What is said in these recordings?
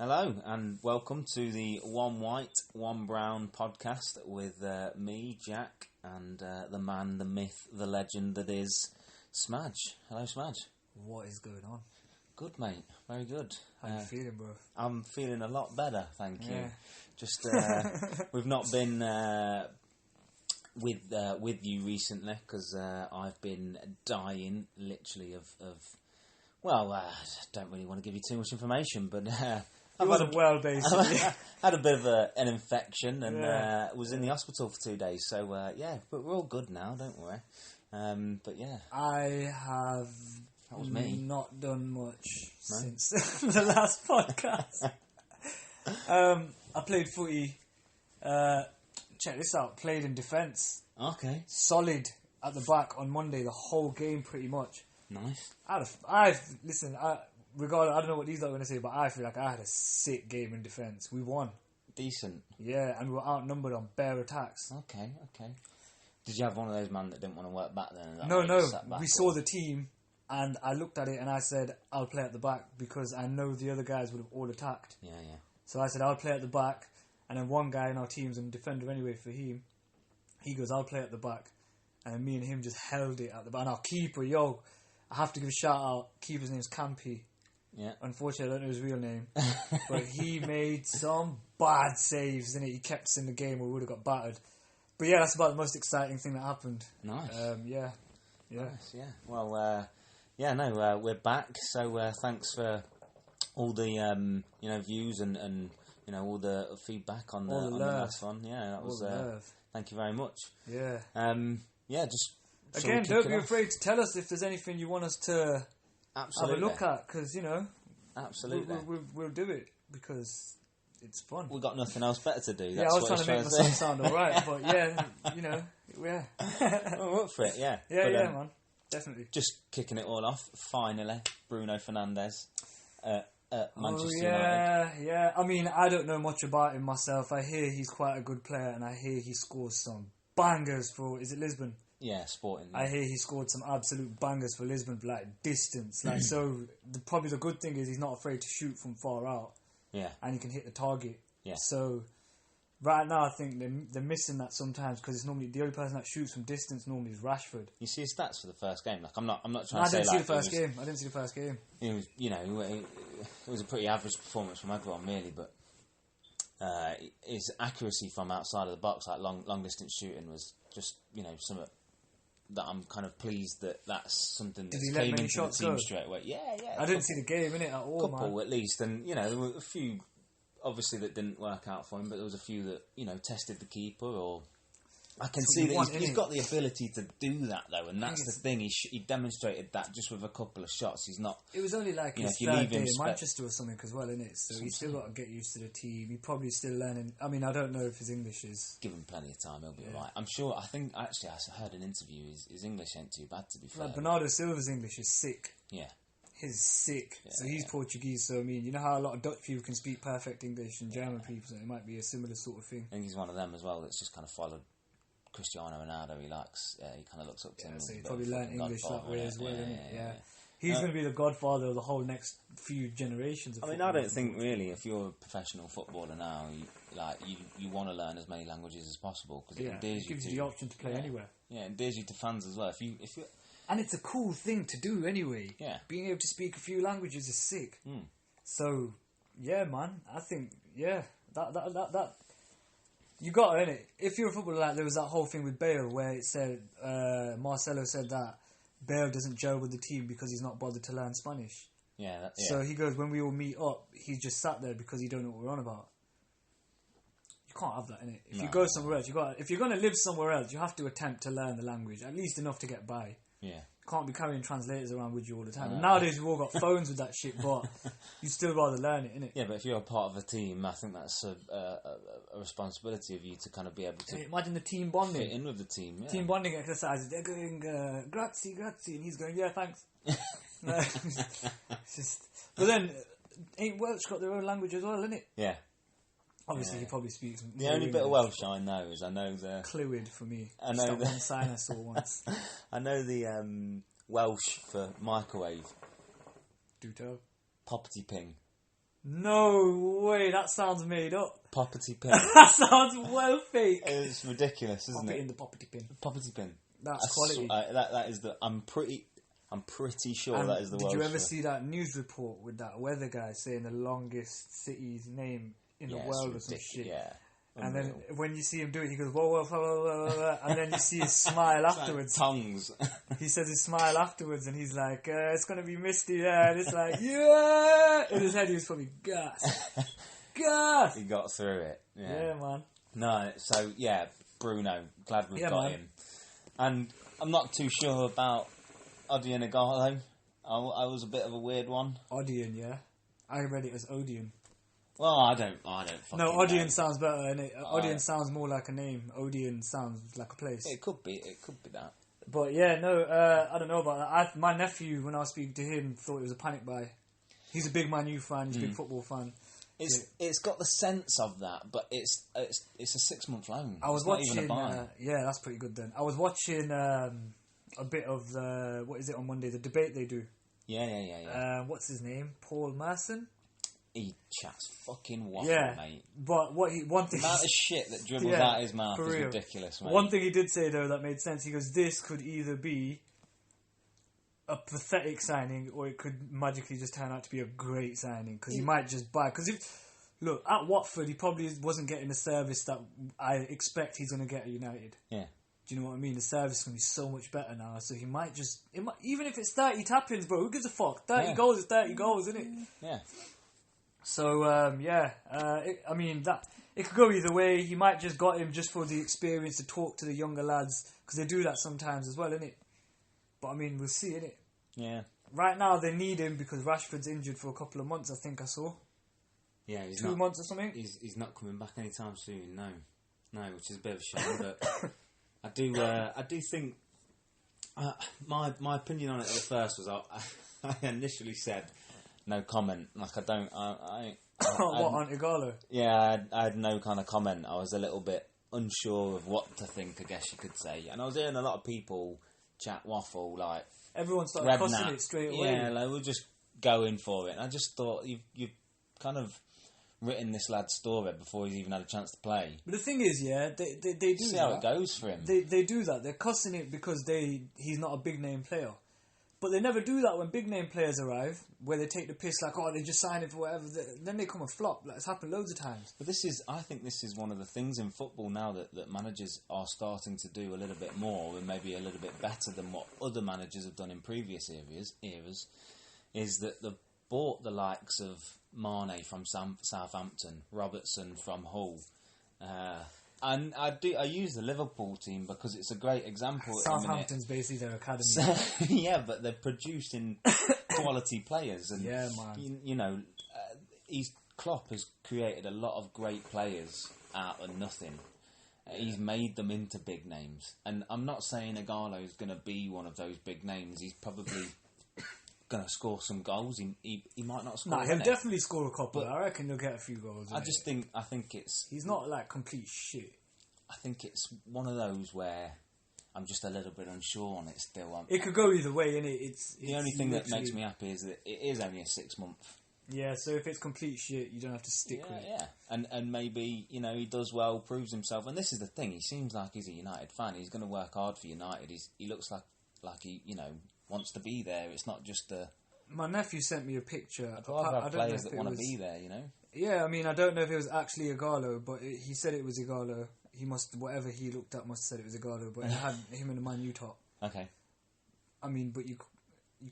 Hello and welcome to the One White, One Brown podcast with me, Jack, and the man, the myth, the legend that is Smaj. Hello, Smaj. What is going on? Good, mate. Very good. How you feeling, bro? I'm feeling a lot better, thank you. Yeah. Just we've not been with you recently because I've been dying, literally of. Well, I don't really want to give you too much information, but It wasn't well, basically. had a bit of an infection and was in the hospital for 2 days. So, but we're all good now, don't worry. But yeah. I have That was me. Not done much since the last podcast. I played footy. Check this out. Played in defence. Okay. Solid at the back on Monday, the whole game pretty much. Nice. Listen, regardless, I don't know what these are going to say, but I feel like I had a sick game in defence. We won. Decent. Yeah, and we were outnumbered on bare attacks. Okay. Did you have one of those men that didn't want to work back then? No. We saw the team, and I looked at it and I said, I'll play at the back because I know the other guys would have all attacked. Yeah. So I said, I'll play at the back. And then one guy in our team's a defender anyway for him. He goes, I'll play at the back. And then me and him just held it at the back. And our keeper, I have to give a shout out. Keeper's name's Campy. Yeah. Unfortunately, I don't know his real name. But he made some bad saves, innit? He kept us in the game or we would have got battered. But yeah, that's about the most exciting thing that happened. Nice. Yeah. Nice, yeah. Well, we're back. So thanks for all the views and all the feedback on the last one. Yeah, that was. Thank you very much. Yeah. Just. Again, don't be afraid to tell us if there's anything you want us to have a look at, because, Absolutely. We'll do it, because it's fun. We've got nothing else better to do. That's I was trying to make myself sound alright, but yeah. We're up for it, yeah. Yeah, man. Definitely. Just kicking it all off, finally, Bruno Fernandes at Manchester United. Yeah. I mean, I don't know much about him myself. I hear he's quite a good player, and I hear he scores some bangers for, is it Lisbon? Yeah, Sporting. I hear he scored some absolute bangers for Lisbon, like distance. So probably the good thing is he's not afraid to shoot from far out. Yeah. And he can hit the target. Yeah. So right now I think they're missing that sometimes, because it's normally the only person that shoots from distance normally is Rashford. You see his stats for the first game. Like I'm not trying to say I didn't see the first game. It was it was a pretty average performance from everyone really, but his accuracy from outside of the box, like long distance shooting, was just something that I'm kind of pleased that's something that came into the team straight away. Yeah. I didn't see the game in it at all, couple at least, and there were a few obviously that didn't work out for him, but there was a few that tested the keeper. Or I can see that he's got the ability to do that though, and that's the thing. He demonstrated that just with a couple of shots. He's not. It was only like his third day in Manchester or something as well, innit? So he's still got to get used to the team. He's probably still learning. I mean, I don't know if his English is. Give him plenty of time, he'll be alright. I'm sure. I think actually I heard an interview. His English ain't too bad, to be fair. Like Bernardo Silva's English is sick. Yeah. His sick. Yeah, so he's Portuguese. So I mean, you know how a lot of Dutch people can speak perfect English and German people. So it might be a similar sort of thing. I think he's one of them as well. That's just kind of followed Cristiano Ronaldo. He likes. He kind of looks up to him. So he probably learned English that way as well. Yeah. He's going to be the godfather of the whole next few generations. I don't think really, if you're a professional footballer now, you want to learn as many languages as possible, because it gives you the option to play anywhere. Yeah, it endears you to fans as well. If you and it's a cool thing to do anyway. Yeah, being able to speak a few languages is sick. So yeah, man, I think that. You got it, innit? If you're a footballer, like there was that whole thing with Bale where it said Marcelo said that Bale doesn't gel with the team because he's not bothered to learn Spanish. Yeah. So he goes, when we all meet up, he's just sat there because he don't know what we're on about. You can't have that, innit? If you go somewhere else, if you're going to live somewhere else, you have to attempt to learn the language, at least enough to get by. Yeah. You can't be carrying translators around with you all the time. And nowadays we've all got phones with that shit, but you'd still rather learn it, innit? Yeah, but if you're a part of a team, I think that's a responsibility of you to kind to be able to... Imagine the team bonding. Fit in with the team, yeah. Team bonding exercises. They're going, grazie, and he's going, yeah, thanks. It's just... But then, ain't Welsh got their own language as well, innit? Yeah. Obviously, he probably speaks... The only bit of Welsh I know is the... Cluid for me. I know that one sign I saw once. I know the Welsh for microwave. Do tell. Poppity ping. No way, that sounds made up. Poppity pin. That sounds well fake. It's ridiculous, isn't Pop it it? in the poppity pin. Poppity pin. That's quality. That is the. I'm pretty sure And that is the. Did you Welsh ever for- see that news report with that weather guy saying the longest city's name in the it's world or some ridiculous, shit? Yeah. And then Unreal. when you see him do it, he goes, whoa, whoa, whoa, whoa, whoa, whoa, and then you see his smile It's like afterwards. tongues. He says his smile afterwards, and he's like, it's going to be misty there. And it's like, yeah! In his head, he was probably gas. Gas! He got through it. Yeah, man. No, so, yeah, Bruno. Glad we've Yeah, got man. him. And I'm not too sure about Odion Igalo. I was a bit of a weird one. Odeon, yeah? I read it as Odeon. Well, I don't fucking No, know. Odeon sounds better, innit? Odeon sounds more like a name. Odeon sounds like a place. It could be that. But yeah, no, I don't know about that. My nephew, when I was speaking to him, thought it was a panic buy. He's a big Man U fan, he's a big football fan. It's got the sense of that, but it's a 6-month loan. I was it's not watching. even a buy. Yeah, that's pretty good then. I was watching a bit of the what is it on Monday? The debate they do. Yeah. What's his name? Paul Merson. He chats fucking waffle, Yeah, mate. but one thing. The amount of shit that dribbles Yeah, out his mouth for is real. ridiculous, mate. One thing he did say though that made sense. He goes, "This could either be a pathetic signing, or it could magically just turn out to be a great signing because he might just buy." Because look at Watford, he probably wasn't getting the service that I expect he's going to get at United. Yeah. Do you know what I mean? The service is going to be so much better now, so he might just... even if it's 30 tap-ins, bro, who gives a fuck? 30 goals is 30 goals, isn't it? Yeah. So, it could go either way. He might just got him just for the experience to talk to the younger lads, because they do that sometimes as well, innit? But, I mean, we'll see, innit? Yeah. Right now, they need him because Rashford's injured for a couple of months, I think I saw. Yeah, he's 2 months or something? He's not coming back anytime soon, no, which is a bit of a shame, but... I do think my opinion on it at first was I initially said no comment. Like what on Igalo? Yeah, I had no kind of comment. I was a little bit unsure of what to think, I guess you could say. And I was hearing a lot of people chat waffle, like everyone started cussing it straight away. Yeah, like we're just going for it. And I just thought you've kind of written this lad's story before he's even had a chance to play. But the thing is, yeah, they do See that. how it goes for him. They do that. They're cussing it because he's not a big name player. But they never do that when big name players arrive, where they take the piss like, oh, they just signed it for whatever. Then they come and flop. Like, it's happened loads of times. But I think this is one of the things in football now that managers are starting to do a little bit more and maybe a little bit better than what other managers have done in previous eras, is that they've bought the likes of Mane from Southampton, Robertson from Hull, and I use the Liverpool team because it's a great example. Southampton's basically their academy. Yeah, but they're producing quality players, and yeah, man. Klopp has created a lot of great players out of nothing. He's made them into big names, and I'm not saying Igalo's going to be one of those big names. He's probably going to score some goals. He might not score. He'll definitely score a couple. I reckon he'll get a few goals. I think it's... He's not like complete shit. I think it's one of those where I'm just a little bit unsure on it still. It could go either way, innit? It's the only thing that makes me happy is that it is only a 6 month. Yeah, so if it's complete shit, you don't have to stick with it. Yeah, and maybe, he does well, proves himself. And this is the thing, he seems like he's a United fan. He's going to work hard for United. He looks like he, wants to be there. It's not just a... My nephew sent me a picture. I'd rather have players that want to be there, Yeah, I mean, I don't know if it was actually Igalo, but he said it was Igalo. He whatever he looked at must have said it was Igalo, but it had him in the Man U top. Okay. I mean, but you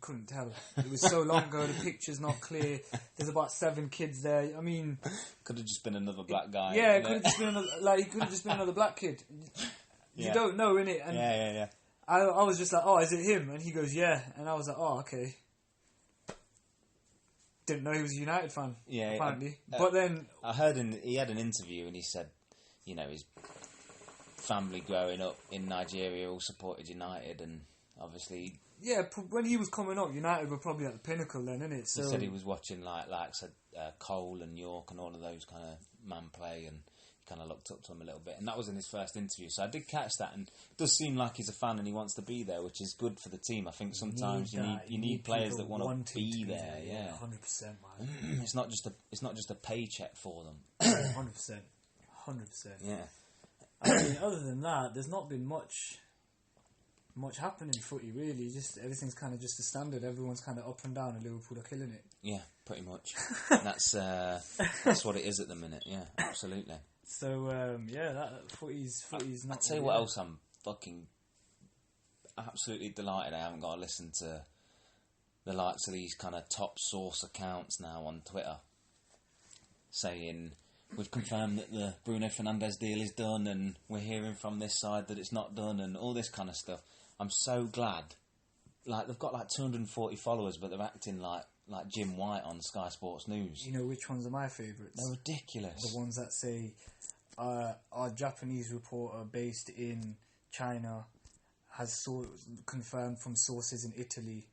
couldn't tell. It was so long ago, the picture's not clear. There's about 7 kids there. I mean... Could have just been another black guy. Yeah, it could have just been he could have just been another black kid. You don't know, innit? And yeah. I was just like, oh, is it him? And he goes, yeah. And I was like, oh, okay. Didn't know he was a United fan, apparently. But then... I heard he had an interview and he said, his family growing up in Nigeria all supported United, and obviously... Yeah, when he was coming up, United were probably at the pinnacle then, innit? So he said he was watching, like Cole and York and all of those kind of man play, and kind of looked up to him a little bit, and that was in his first interview. So I did catch that, and it does seem like he's a fan and he wants to be there, which is good for the team. I think sometimes you need players that want to be there. Yeah, 100%, man. It's not just a paycheck for them. 100%. Yeah. I mean, other than that, there's not been much happening in footy, really. Just everything's kind of just the standard. Everyone's kind of up and down, and Liverpool are killing it. Yeah, pretty much. That's what it is at the minute. Yeah, absolutely. So that footy's not. I'll tell you what else I'm fucking absolutely delighted I haven't got to listen to the likes of these kind of top source accounts now on Twitter saying we've confirmed that the Bruno Fernandes deal is done and we're hearing from this side that it's not done and all this kind of stuff. I'm so glad. Like, they've got like 240 followers, but they're acting like Jim White on Sky Sports News. You know which ones are my favourites? They're ridiculous. The ones that say our Japanese reporter based in China has confirmed from sources in Italy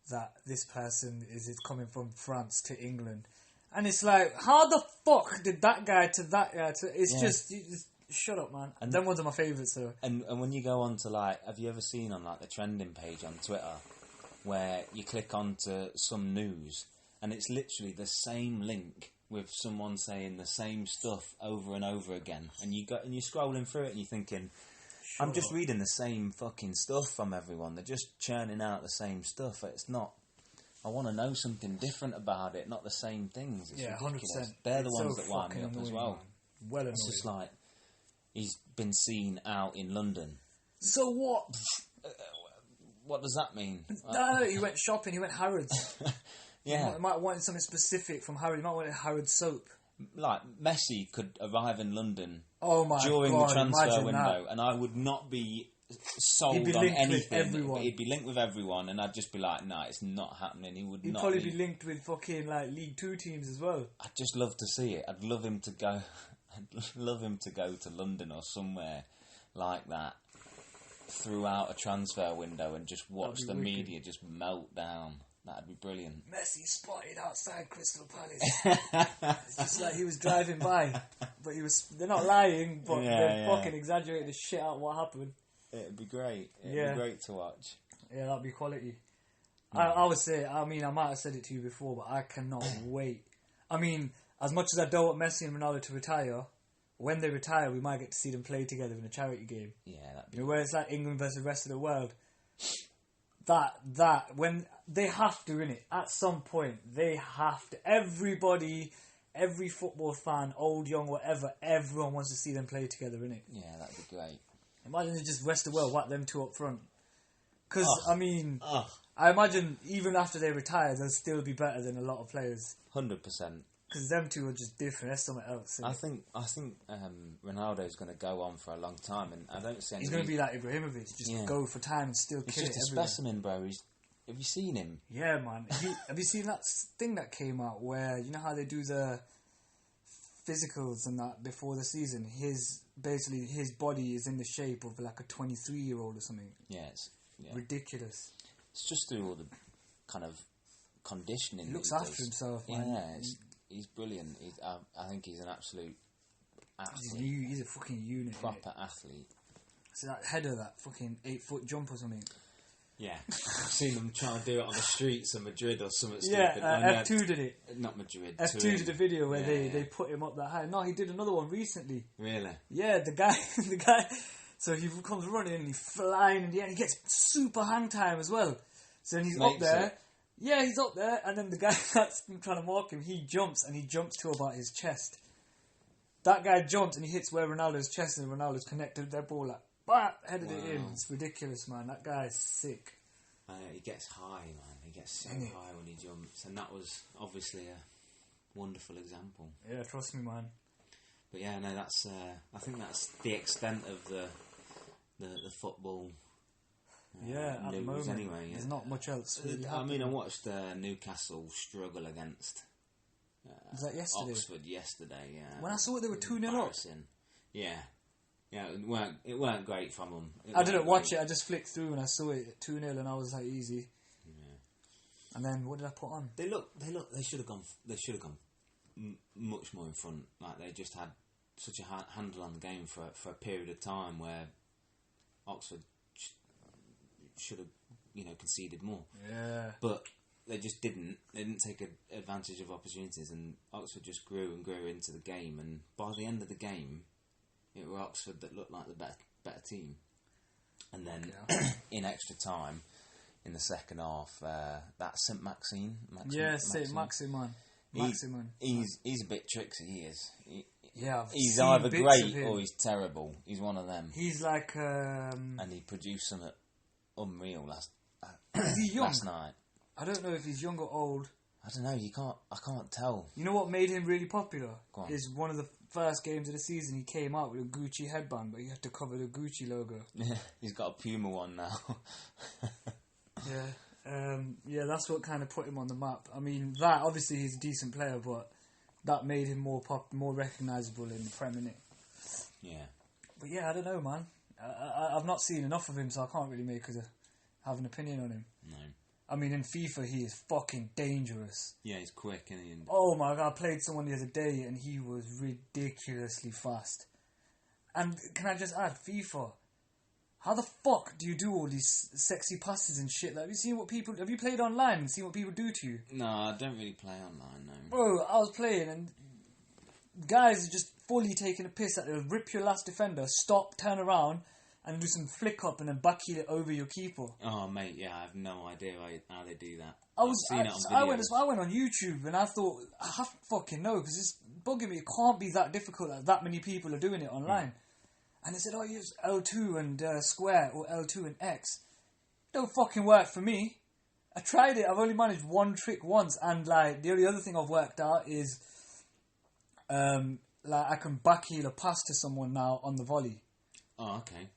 that this person is coming from France to England. And it's like, how the fuck did that guy to that guy to... It's just shut up, man. And them ones are my favourites, though. And when you go on to, like... Have you ever seen on, like, the trending page on Twitter where you click onto some news and it's literally the same link with someone saying the same stuff over and over again, and you're scrolling through it and you're thinking, I'm just reading the same fucking stuff from everyone. They're just churning out the same stuff. It's not... I want to know something different about it, not the same things. It's ridiculous. 100%. They're the ones that wind me up as well. Man. Well annoying. It's just like, he's been seen out in London. So what? What does that mean? No, he went shopping, he went Harrods. Yeah. He might want something specific from Harrods. He might want Harrods soap. Like, Messi could arrive in London during the transfer window, and I would not be sold on anything. He'd be linked with everyone, and I'd just be like, nah, it's not happening. He'd probably be linked with fucking like League 2 teams as well. I'd just love to see it. I'd love him to go. I'd love him to go to London or somewhere like that throughout a transfer window and just watch the media just melt down. That'd be brilliant. Messi spotted outside Crystal Palace. It's just like he was driving by, but they're not lying, but they're fucking exaggerating the shit out of what happened. It'd be great. It'd be great to watch. Yeah, that'd be quality. I would say, I mean, I might have said it to you before, but I cannot wait. I mean, as much as I don't want Messi and Ronaldo to retire, when they retire, we might get to see them play together in a charity game. Yeah, that'd be where it's like England versus the rest of the world. When they have to, innit? At some point, they have to. Everybody, every football fan, old, young, whatever, everyone wants to see them play together, innit? Yeah, that'd be great. Imagine they just rest the world, whack them two up front. Because, I imagine even after they retire, they'll still be better than a lot of players. 100%. Because them two are just different. There's something else. I think Ronaldo's going to go on for a long time, and I don't see. He's going to be like Ibrahimovic, just go for time and still kill it. He's just a specimen, bro. Have you seen him? Yeah, man. Have you seen that thing that came out where you know how they do the physicals and that before the season? His body is in the shape of like a 23-year-old or something. Yes. Yeah. Ridiculous. It's just through all the kind of conditioning. He looks after himself, man. Yeah, he's brilliant. I think he's an absolute athlete. He's a fucking unit. Proper athlete. So that header, that fucking 8-foot jump or something. Yeah. I've seen them trying to do it on the streets of Madrid or something stupid. Yeah, F2 did it. Not Madrid. F2 did a video where they put him up that high. No, he did another one recently. Really? Yeah, the guy... So he comes running and he's flying in the air and he gets super hang time as well. So then he's up there. Yeah, he's up there, and then the guy that's trying to mark him, he jumps to about his chest. That guy jumps and he hits where Ronaldo's chest, and Ronaldo's connected their ball like, bah, headed it in. It's ridiculous, man. That guy is sick. He gets high, man. He gets so high when he jumps, and that was obviously a wonderful example. Yeah, trust me, man. But yeah, no, that's. I think that's the extent of the football. At the moment, anyway, there's not much else. Really I mean, I watched Newcastle struggle against was that yesterday? Oxford yesterday. Yeah, when I saw it, they were 2-0 up. Yeah, it weren't great from them. I didn't watch it. I just flicked through and I saw it 2-0, and I was like, easy. Yeah. And then what did I put on? They should have gone. They should have gone much more in front. Like they just had such a handle on the game for a period of time where Oxford should have conceded more. Yeah. But they just didn't. They didn't take advantage of opportunities, and Oxford just grew and grew into the game. And by the end of the game, it was Oxford that looked like the better team. And then in extra time, in the second half, that St. Maxime. Yeah, St. Maxime. He's a bit tricksy. He is. He's seen either bits great of him. or he's terrible. He's one of them. He's like and he produced something unreal last is he young? last night. I don't know if he's young or old. I don't know. I can't tell. You know what made him really popular? Go on. Is one of the first games of the season he came out with a Gucci headband, but he had to cover the Gucci logo. He's got a Puma one now. Yeah, that's what kind of put him on the map. I mean, that obviously he's a decent player, but that made him more recognisable in the Premier League. Yeah. But yeah, I don't know, man. I've not seen enough of him, so I can't really have an opinion on him. No. I mean, in FIFA, he is fucking dangerous. Yeah, he's quick, isn't he? Oh my god, I played someone the other day and he was ridiculously fast. And can I just add, FIFA, how the fuck do you do all these sexy passes and shit? Like, have you played online and seen what people do to you? No, I don't really play online, no. Bro, I was playing and guys are just fully taking a piss at it. They'll rip your last defender, stop, turn around, and do some flick up and then backheel it over your keeper. Oh, mate, yeah, I have no idea how they do that. I went on YouTube and I thought, I have to fucking know, because it's bugging me. It can't be that difficult that many people are doing it online. And they said, oh, use L2 and square or L2 and X. Don't fucking work for me. I tried it. I've only managed one trick once, and like the only other thing I've worked out is like I can backheel a pass to someone now on the volley. Oh, okay.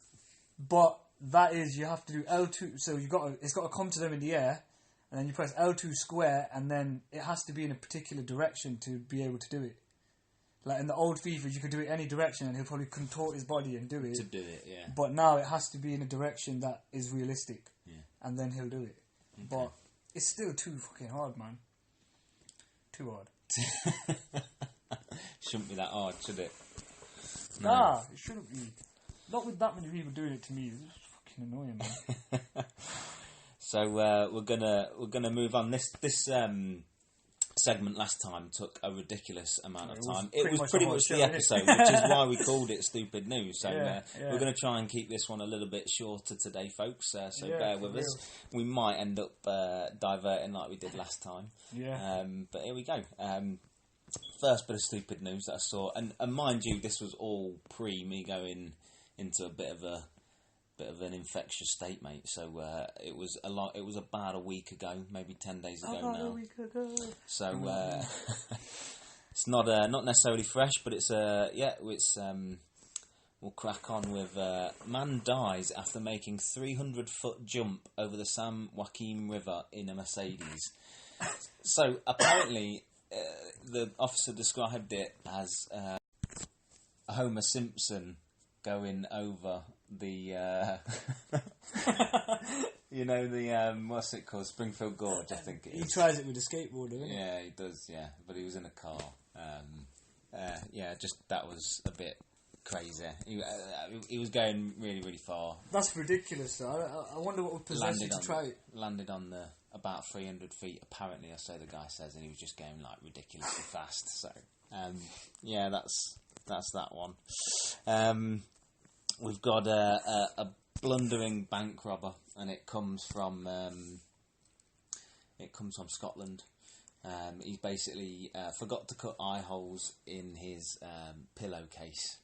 But that is, you have to do L2, so it's got to come to them in the air, and then you press L2 square, and then it has to be in a particular direction to be able to do it. Like in the old FIFA, you could do it any direction, and he'll probably contort his body and do it. To do it, yeah. But now it has to be in a direction that is realistic, yeah. And then he'll do it. Okay. But it's still too fucking hard, man. Too hard. Shouldn't be that hard, should it? No. Nah, it shouldn't be. Not with that many people doing it to me. It's fucking annoying, man. So we're gonna move on. This segment last time took a ridiculous amount of time. It was pretty much the episode, which is why we called it Stupid News. So we're going to try and keep this one a little bit shorter today, folks. So bear with us. We might end up diverting like we did last time. Yeah. But here we go. First bit of stupid news that I saw, and mind you, this was all pre me going into a bit of an infectious state, mate. So it was about a week ago, maybe 10 days ago now. A week ago. So it's not necessarily fresh, but it's we'll crack on with man dies after making 300-foot jump over the San Joaquin River in a Mercedes. So apparently, the officer described it as Homer Simpson going over the what's it called, Springfield Gorge, I think it is. He tries it with a skateboard, doesn't he? Yeah, he does, yeah, but he was in a car. Just that was a bit crazy. He was going really, really far. That's ridiculous, though. I wonder what would possess you to try it. Landed on the about 300 feet, apparently, or so the guy says, and he was just going like ridiculously fast. So that's that one. We've got a blundering bank robber, and it comes from Scotland. He basically forgot to cut eye holes in his pillowcase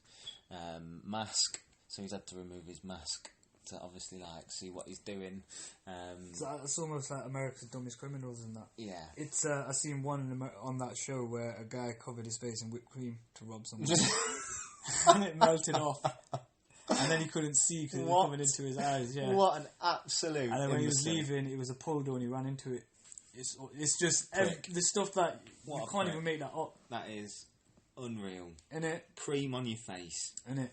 mask, so he's had to remove his mask to obviously see what he's doing. It's almost like America's Dumbest Criminals and that. Yeah, it's I seen one on that show where a guy covered his face in whipped cream to rob someone, and it melted off. And then he couldn't see because it was coming into his eyes. Yeah. What an absolute! And then when he was leaving, it was a pole door and he ran into it. It's just the stuff that you can't even make that up. That is unreal. Innit? Cream on your face. Innit?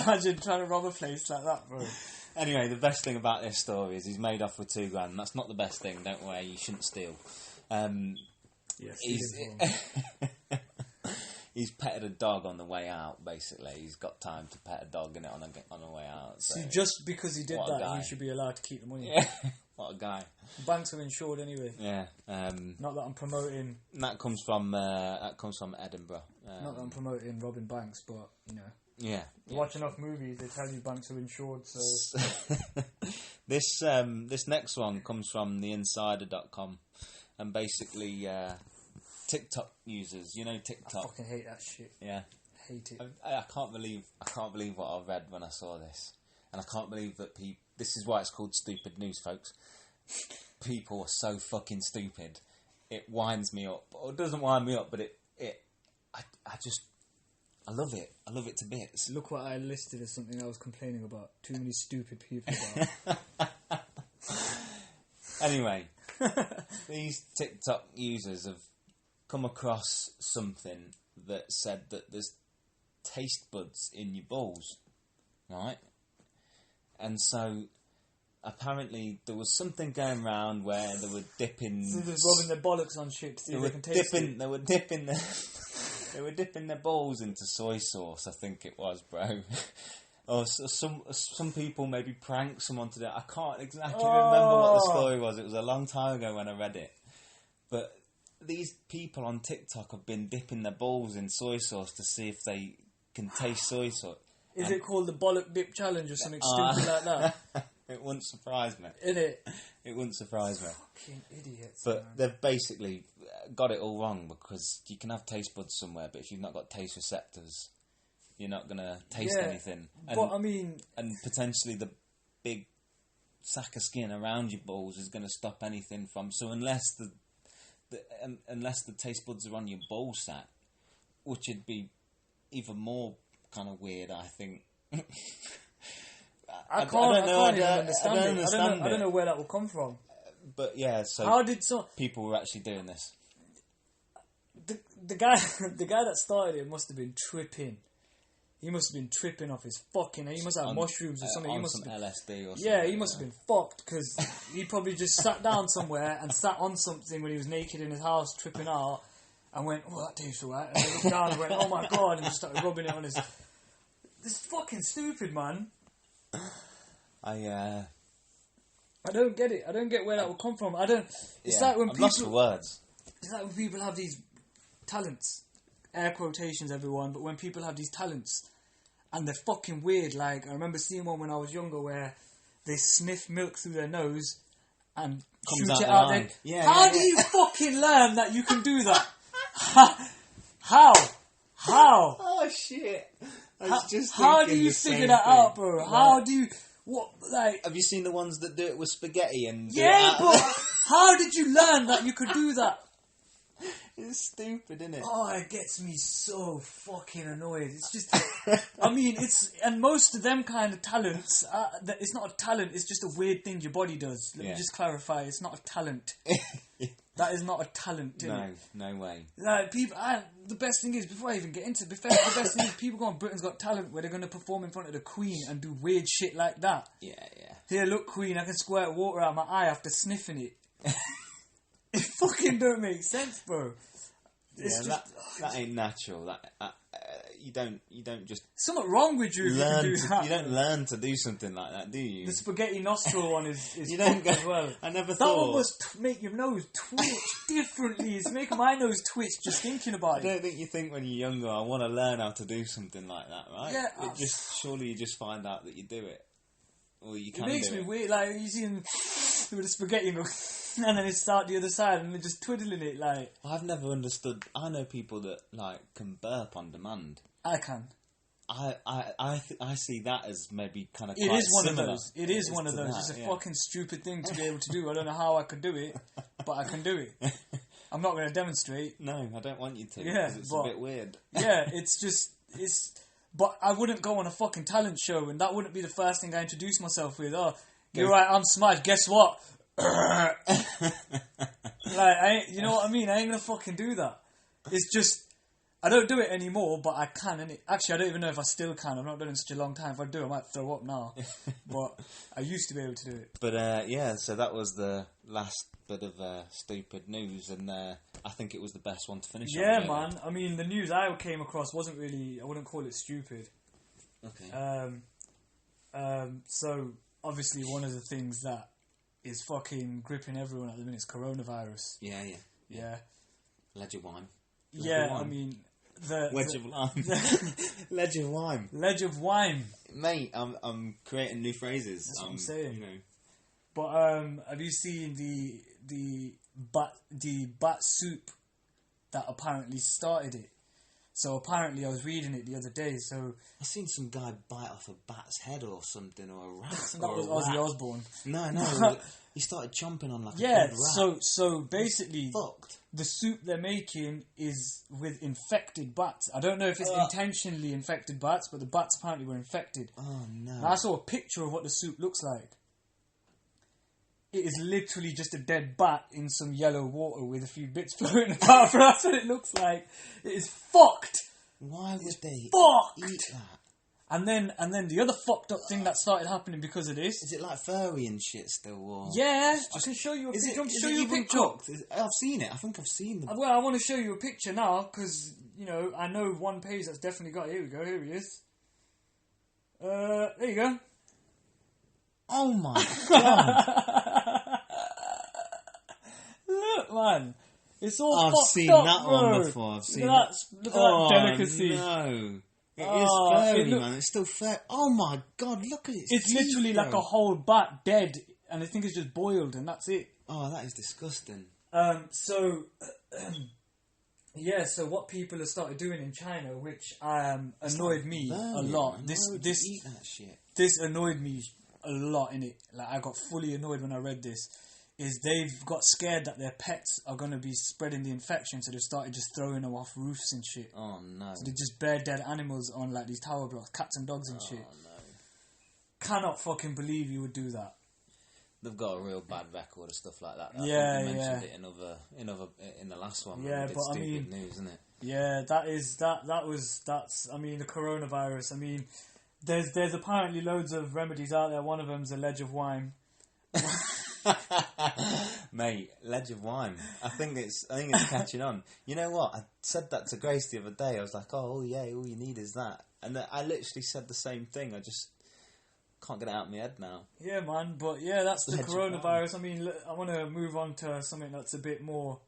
Imagine trying to rob a place like that, bro. Anyway, the best thing about this story is he's made off with £2,000. That's not the best thing. Don't worry, you shouldn't steal. Yes, he's petted a dog on the way out. Basically, he's got time to pet a dog in it on the way out. So. See, just because he did that, he should be allowed to keep the money. Yeah, what a guy. Banks are insured anyway. Yeah. Not that I'm promoting. That comes from Edinburgh. Not that I'm promoting robbing banks, but you know. Yeah. Watch enough movies, they tell you banks are insured. So this next one comes from theinsider.com, and basically TikTok users. You know TikTok. I fucking hate that shit. Yeah. Hate it. I can't believe what I read when I saw this, and I can't believe that this is why it's called stupid news, folks. People are so fucking stupid. It winds me up. Or it doesn't wind me up, but I love it. I love it to bits. Look what I listed as something I was complaining about. Too many stupid people about. Anyway, these TikTok users have come across something that said that there's taste buds in your balls, right? And so apparently there was something going around where they were dipping... So they're rubbing their bollocks on shit to see if they can taste it. They were dipping their... They were dipping their balls into soy sauce, I think it was, bro. Or some people maybe pranked someone to do it. I can't exactly remember what the story was. It was a long time ago when I read it. But these people on TikTok have been dipping their balls in soy sauce to see if they can taste soy sauce. Is it called the bollock dip challenge or something stupid like that? It wouldn't surprise me. Innit? It wouldn't surprise me. Fucking idiots. But man. they've basically got it all wrong, because you can have taste buds somewhere, but if you've not got taste receptors, you're not going to taste anything. But I mean... And potentially the big sack of skin around your balls is going to stop anything from... So unless the taste buds are on your ball sack, which would be even more kind of weird, I think. I can't even understand it. I don't know where that will come from. But yeah, so how did people were actually doing this? The guy that started it must have been tripping. He must have been tripping off his fucking... He must have mushrooms or something. He must have been, LSD or something. Yeah, he must have been fucked, because he probably just sat down somewhere and sat on something when he was naked in his house, tripping out, and went, "Oh, that tastes alright." And then looked down and went, "Oh my god," and just started rubbing it on his... This is fucking stupid, man. I don't get it. I don't get where that will come from. I don't... It's like when I'm people... lost for words. It's like when people have these talents, air quotations, everyone, but when people have these talents and they're fucking weird, like I remember seeing one when I was younger where they sniff milk through their nose and shoot it out there. How do you fucking learn that you can do that? How? Oh shit! How do you figure that out, bro? Like, how do you... What, like... Have you seen the ones that do it with spaghetti and... Yeah, but how did you learn that you could do that? It's stupid, isn't it? Oh, it gets me so fucking annoyed. It's just... I mean, it's... And most of them kind of talents... it's not a talent, it's just a weird thing your body does. Let me just clarify. It's not a talent. That is not a talent. No way. Like, people... the best thing is, before I even get into it, the best thing is people go on Britain's Got Talent where they're going to perform in front of the Queen and do weird shit like that. Yeah. Here, look, Queen, I can squirt water out my eye after sniffing it. It fucking don't make sense, bro. It's that ain't natural. That you don't just... Something wrong with you if you can do that. You don't learn to do something like that, do you? The spaghetti nostril one is you don't go, as well. I never thought... That one must make your nose twitch differently. It's making my nose twitch just thinking about it. I don't think you think when you're younger, I want to learn how to do something like that, right? Yeah. Surely you just find out that you do it. Or you can do it. It makes me weird. Like, you see him with the spaghetti and go... And then it start the other side and they're just twiddling it like... I've never understood... I know people that, like, can burp on demand. I can. I see that as maybe kind of quite similar. It is one of those. It is one of those. It's a fucking stupid thing to be able to do. I don't know how I could do it, but I can do it. I'm not going to demonstrate. No, I don't want you to, because it's a bit weird. Yeah, it's... But I wouldn't go on a fucking talent show, and that wouldn't be the first thing I introduce myself with. Oh, you're right, I'm Smaj. Guess what? Like, you know what I mean? I ain't gonna fucking do that. It's just... I don't do it anymore, but I can. Innit? Actually, I don't even know if I still can. I've not done it in such a long time. If I do, I might throw up now. But I used to be able to do it. But yeah, so that was the last bit of stupid news, and I think it was the best one to finish on. Yeah, Really. man. I mean, the news I came across wasn't really. I wouldn't call it stupid. Okay. So obviously, one of the things that is fucking gripping everyone at the minute is coronavirus. Yeah. Ledge of Wime. I mean. Ledge of Lime. Ledge of Wime. Ledge of Wime. Mate, I'm creating new phrases. That's what I'm saying. You know. But have you seen the bat soup that apparently started it? So apparently I was reading it the other day. So I seen some guy bite off a bat's head or something, or a rat. That was Ozzy Osbourne. No. He started chomping on like a dead rat. So basically, fucked. The soup they're making is with infected bats. I don't know if it's intentionally infected bats, but the bats apparently were infected. Oh no! And I saw a picture of what the soup looks like. It is literally just a dead bat in some yellow water with a few bits floating about. That's what it looks like. It is fucked. Why would they eat that? And then the other fucked up thing that started happening because of this. Is it like furry and shit still? Or yeah, I can show you a picture. Do you want to show you a picture? I've seen it. I think I've seen them. Well, I want to show you a picture now because, you know, I know one page that's definitely got it. Here we go. Here he is. There you go. Oh my god. Look, man. It's all I've fucked seen up, that bro. one before. I've seen Look at that delicacy. No. It is furry, man. It's still fair. Oh my god, look at it. It's literally like a whole bat dead, and I think it's just boiled, and that's it. Oh, that is disgusting. So what people have started doing in China, which annoyed me a lot. Man. Why would you eat that shit? This annoyed me a lot, innit? Like, I got fully annoyed when I read this. Is they've got scared that their pets are going to be spreading the infection, so they've started just throwing them off roofs and shit. Oh no. So they just bare dead animals on like these tower blocks, cats and dogs and shit. Oh no. Cannot fucking believe you would do that. They've got a real bad record of stuff like that. Yeah, I think you mentioned it in the last one. Yeah, but I mean, news, isn't it? Yeah, that's. I mean, the coronavirus. I mean, there's apparently loads of remedies out there. One of them's a Ledge of Wime. Mate, Ledge of Wime. I think it's catching on. You know what? I said that to Grace the other day. I was like, oh yeah, all you need is that. And I literally said the same thing. I just can't get it out of my head now. Yeah, man. But yeah, that's the coronavirus. I mean, I want to move on to something that's a bit more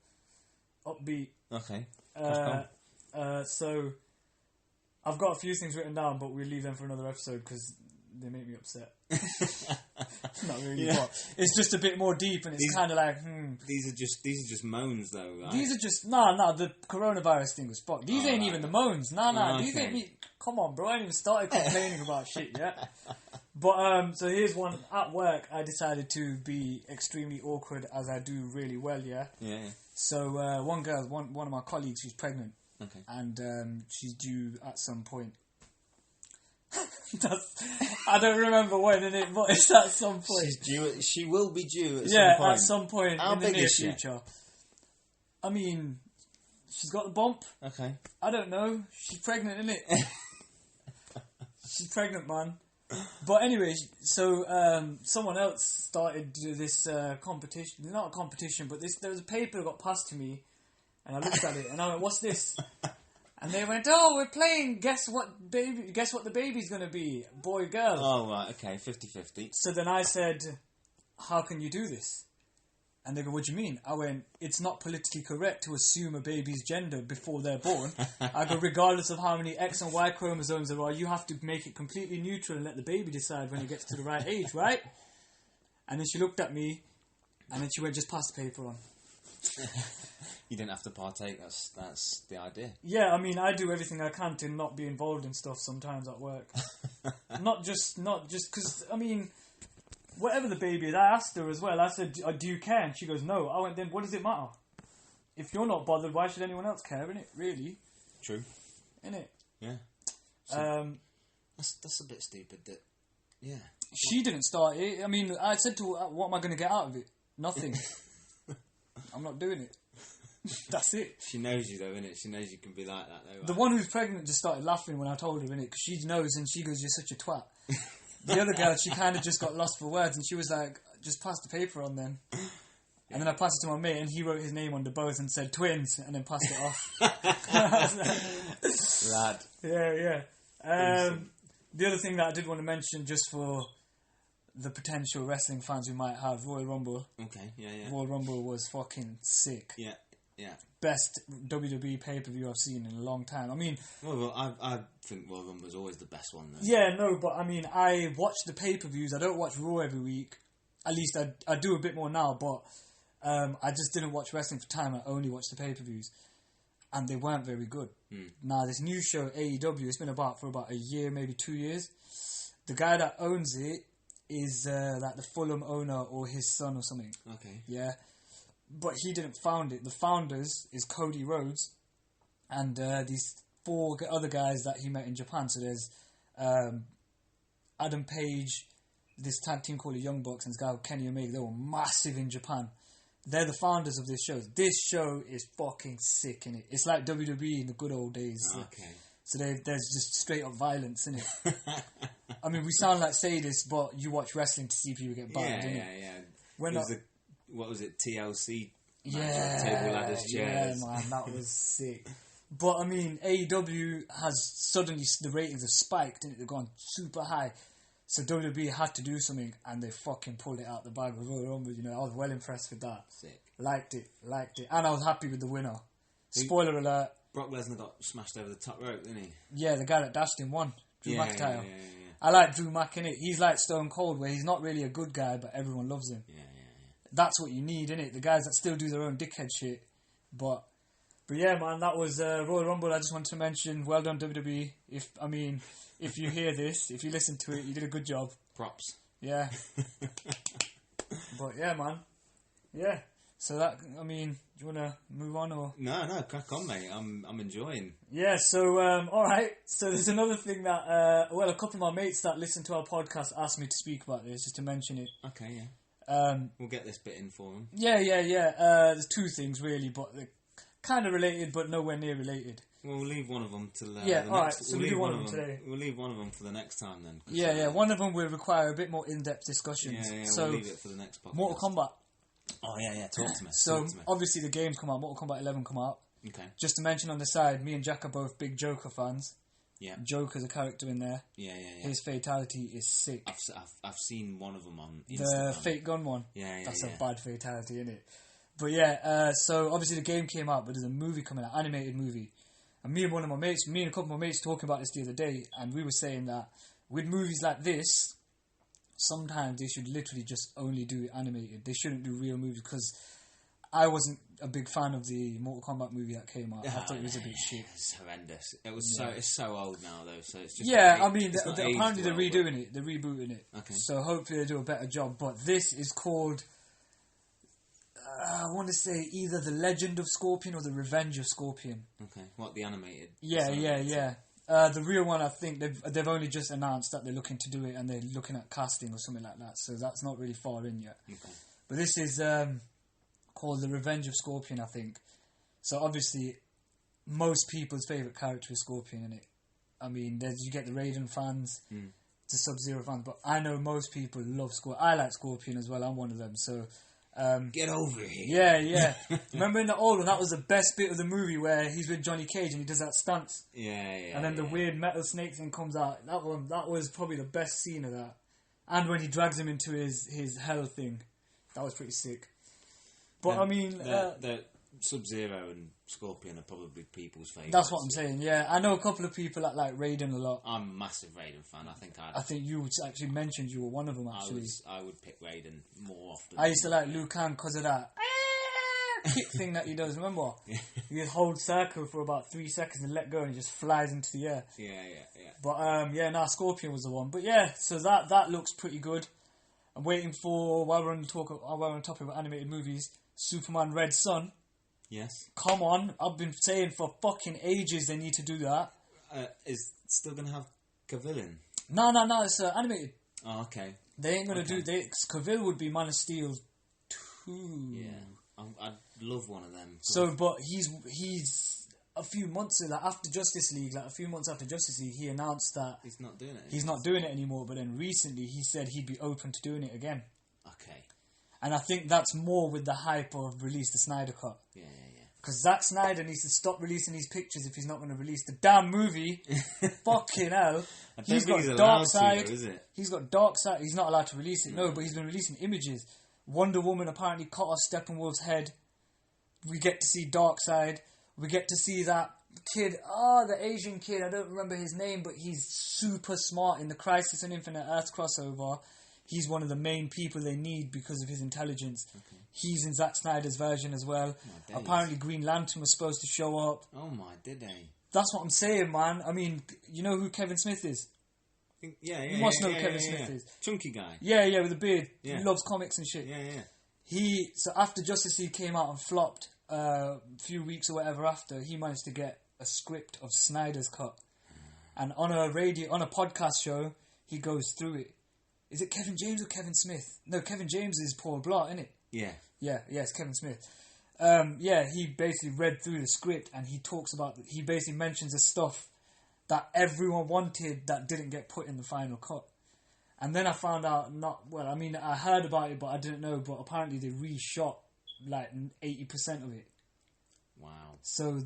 upbeat. Okay. So I've got a few things written down, but we'll leave them for another episode because they make me upset. Not really, but it's just a bit more deep, and it's kind of like, These are just moans, though, right? These are just the coronavirus thing was fucked. These ain't even the moans. These ain't me. Come on, bro. I ain't even started complaining about shit yet. But so here's one at work. I decided to be extremely awkward, as I do really well. Yeah. So one girl, one of my colleagues, she's pregnant. Okay. And she's due at some point. I don't remember when in it, but it's at some point. She's due. She will be due at some point. Yeah, at some point How in the big near is she? future. I mean, she's got the bump. Okay. I don't know. She's pregnant, isn't it? She's pregnant, man. But anyway, so someone else started this competition. Not a competition, but there was a paper that got passed to me, and I looked at it and I went, "What's this?" And they went, "Oh, we're playing Guess What the baby's going to be, boy, girl." Oh, right, okay, 50-50. So then I said, "How can you do this?" And they go, "What do you mean?" I went, "It's not politically correct to assume a baby's gender before they're born." I go, "Regardless of how many X and Y chromosomes there are, you have to make it completely neutral and let the baby decide when it gets to the right age, right?" And then she looked at me, and then she went, "Just pass the paper on." You didn't have to partake. That's the idea. Yeah, I mean, I do everything I can to not be involved in stuff sometimes at work. not just because, I mean, whatever the baby is, I asked her as well. I said, "Do you care?" And she goes, "No." I went, "Then what does it matter? If you're not bothered, why should anyone else care, innit? Really?" True. Innit? Yeah. So, that's a bit stupid. Yeah. She didn't start it. I mean, I said to her, "What am I going to get out of it? Nothing. I'm not doing it." That's it. She knows you though, innit? She knows you can be like that though. Right? The one who's pregnant just started laughing when I told her, innit? Because she knows, and she goes, "You're such a twat." The other girl, she kind of just got lost for words, and she was like, "Just pass the paper on then." Yeah. And then I passed it to my mate, and he wrote his name on the both and said twins, and then passed it off. Rad. Yeah. The other thing that I did want to mention, just for the potential wrestling fans we might have, Royal Rumble. Okay, yeah. Royal Rumble was fucking sick. Yeah. Best WWE pay-per-view I've seen in a long time. I mean... Well, I think Royal Rumble was always the best one, though. Yeah, no, but I mean, I watch the pay-per-views. I don't watch Raw every week. At least I do a bit more now, but I just didn't watch wrestling for time. I only watched the pay-per-views. And they weren't very good. Now, this new show, AEW, it's been about for about a year, maybe 2 years. The guy that owns it is like the Fulham owner or his son or something. Okay. Yeah. But he didn't found it. The founders is Cody Rhodes and these 4 other guys that he met in Japan. So there's Adam Page, this tag team called the Young Bucks, and this guy called Kenny Omega. They were massive in Japan. They're the founders of this show. This show is fucking sick, innit? It's like WWE in the good old days. Okay. So there's just straight up violence, innit? I mean, we sound like sadists, but you watch wrestling to see people get battered, innit? Yeah. We're not... What was it? TLC? Table ladders, chairs. Yeah, man, that was sick. But I mean, AEW has suddenly the ratings have spiked and they've gone super high. So WWE had to do something, and they fucking pulled it out the bag with Royal Rumble. You know, I was well impressed with that. Sick. Liked it, and I was happy with the winner. Spoiler alert: Brock Lesnar got smashed over the top rope, didn't he? Yeah, the guy that dashed him won. Drew McIntyre. Yeah. I like Drew Mac in it. He's like Stone Cold, where he's not really a good guy, but everyone loves him. Yeah. That's what you need, innit? The guys that still do their own dickhead shit. But yeah, man, that was Royal Rumble. I just wanted to mention, well done WWE. If you hear this, if you listen to it, you did a good job. Props. Yeah. But yeah, man. Yeah. So that, do you want to move on or? No, crack on, mate. I'm enjoying. Yeah, so, alright. So there's another thing that, a couple of my mates that listen to our podcast asked me to speak about this, just to mention it. Okay, yeah. We'll get this bit in for them. Yeah. There's 2 things really, but they're kind of related, but nowhere near related. Well, we'll leave one of them till alright. So we'll do one of them today. We'll leave one of them for the next time then. Yeah. One of them will require a bit more in-depth discussions. Yeah. So we'll leave it for the next podcast. Mortal Kombat. Oh yeah. Talk to me. So obviously the game's come out. Mortal Kombat 11 come out. Okay. Just to mention on the side, me and Jack are both big Joker fans. Yeah. Joker's a character in there. Yeah. His fatality is sick. I've seen one of them on Instagram. The fake gun one. Yeah. That's a bad fatality, isn't it? But yeah, so obviously the game came out, but there's a movie coming out, animated movie. And me and a couple of my mates talking about this the other day, and we were saying that with movies like this, sometimes they should literally just only do it animated. They shouldn't do real movies, because I wasn't a big fan of the Mortal Kombat movie that came out. I thought it was a bit shit. It's horrendous. It's so old now though, so it's just... Yeah, apparently they're redoing it. They're rebooting it. Okay. So hopefully they do a better job. But this is called... I want to say either The Legend of Scorpion or The Revenge of Scorpion. Okay. What, the animated? Yeah. The real one, I think, they've only just announced that they're looking to do it, and they're looking at casting or something like that. So that's not really far in yet. Okay. But this is... called The Revenge of Scorpion, I think. So obviously, most people's favourite character is Scorpion, innit? You get the Raiden fans, the Sub-Zero fans, but I know most people love Scorpion. I like Scorpion as well, I'm one of them, so... Get over here. Yeah. Remember in the old one, that was the best bit of the movie where he's with Johnny Cage and he does that stance. Yeah. And then the weird metal snake thing comes out. That was probably the best scene of that. And when he drags him into his hell thing. That was pretty sick. But the Sub-Zero and Scorpion are probably people's favourites. That's what I'm saying. Yeah, I know a couple of people that like Raiden a lot. I'm a massive Raiden fan. I think you actually mentioned you were one of them. Actually, I would pick Raiden more often. I used to like Liu Kang because of that kick thing that he does. Remember? He just holds circle for about 3 seconds and let go, and he just flies into the air. Yeah. But Scorpion was the one. But yeah, so that looks pretty good. I'm waiting for while we're on the topic of animated movies. Superman Red Son. Yes. Come on. I've been saying for fucking ages they need to do that. Is it still going to have Cavill in? No. It's animated. Oh, okay. They ain't going to do... Cavill would be Man of Steel 2. Yeah. I'd love one of them. So, but he's a few months after Justice League, like a few months after Justice League, he announced that he's not doing it. He's not doing it anymore. But then recently, he said he'd be open to doing it again. Okay. And I think that's more with the hype of release the Snyder Cut. Yeah. Because Zack Snyder needs to stop releasing these pictures if he's not going to release the damn movie. Fucking hell. He's got Dark Side. He's got Dark Side. He's not allowed to release it, no, but he's been releasing images. Wonder Woman apparently cut off Steppenwolf's head. We get to see Dark Side. We get to see that kid, the Asian kid, I don't remember his name, but he's super smart in the Crisis on Infinite Earths crossover. He's one of the main people they need because of his intelligence. Okay. He's in Zack Snyder's version as well. Apparently Green Lantern was supposed to show up. Oh my, did they? That's what I'm saying, man. I mean, you know who Kevin Smith is? You must know who Kevin Smith is. Chunky guy. Yeah, with a beard. Yeah. He loves comics and shit. Yeah. So after Justice League came out and flopped, a few weeks or whatever after, he managed to get a script of Snyder's cut. And on a podcast show, he goes through it. Is it Kevin James or Kevin Smith? No, Kevin James is Paul Blart, isn't it? Yeah. Yes, Kevin Smith. He basically read through the script and he talks about... He basically mentions the stuff that everyone wanted that didn't get put in the final cut. And then I found out I heard about it, but I didn't know. But apparently they reshot like 80% of it. Wow. So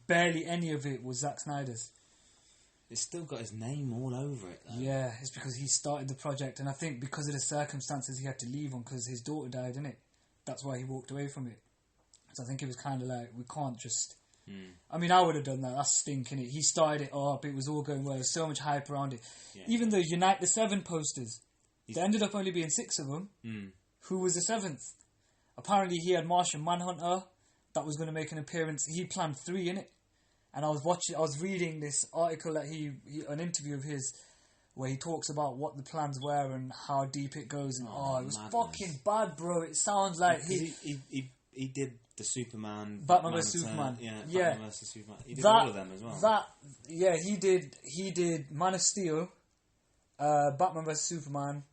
barely any of it was Zack Snyder's. It's still got his name all over it, though. Yeah, it's because he started the project, and I think because of the circumstances he had to leave on, because his daughter died, innit? That's why he walked away from it. So I think it was kind of like, we can't just... I mean, I would have done that. That's stinking it. He started it up. It was all going well. There's so much hype around it. Yeah. Even the Unite the Seven posters, there ended up only being 6 of them. Who was the 7th? Apparently he had Martian Manhunter that was going to make an appearance. He planned 3, innit? And I was reading this article that an interview of his where he talks about what the plans were and how deep it goes. And it was fucking bad, bro. It sounds like he did the Superman, Batman vs Superman. Batman vs Superman. He did all of them as well. He did Man of Steel, Batman vs Superman,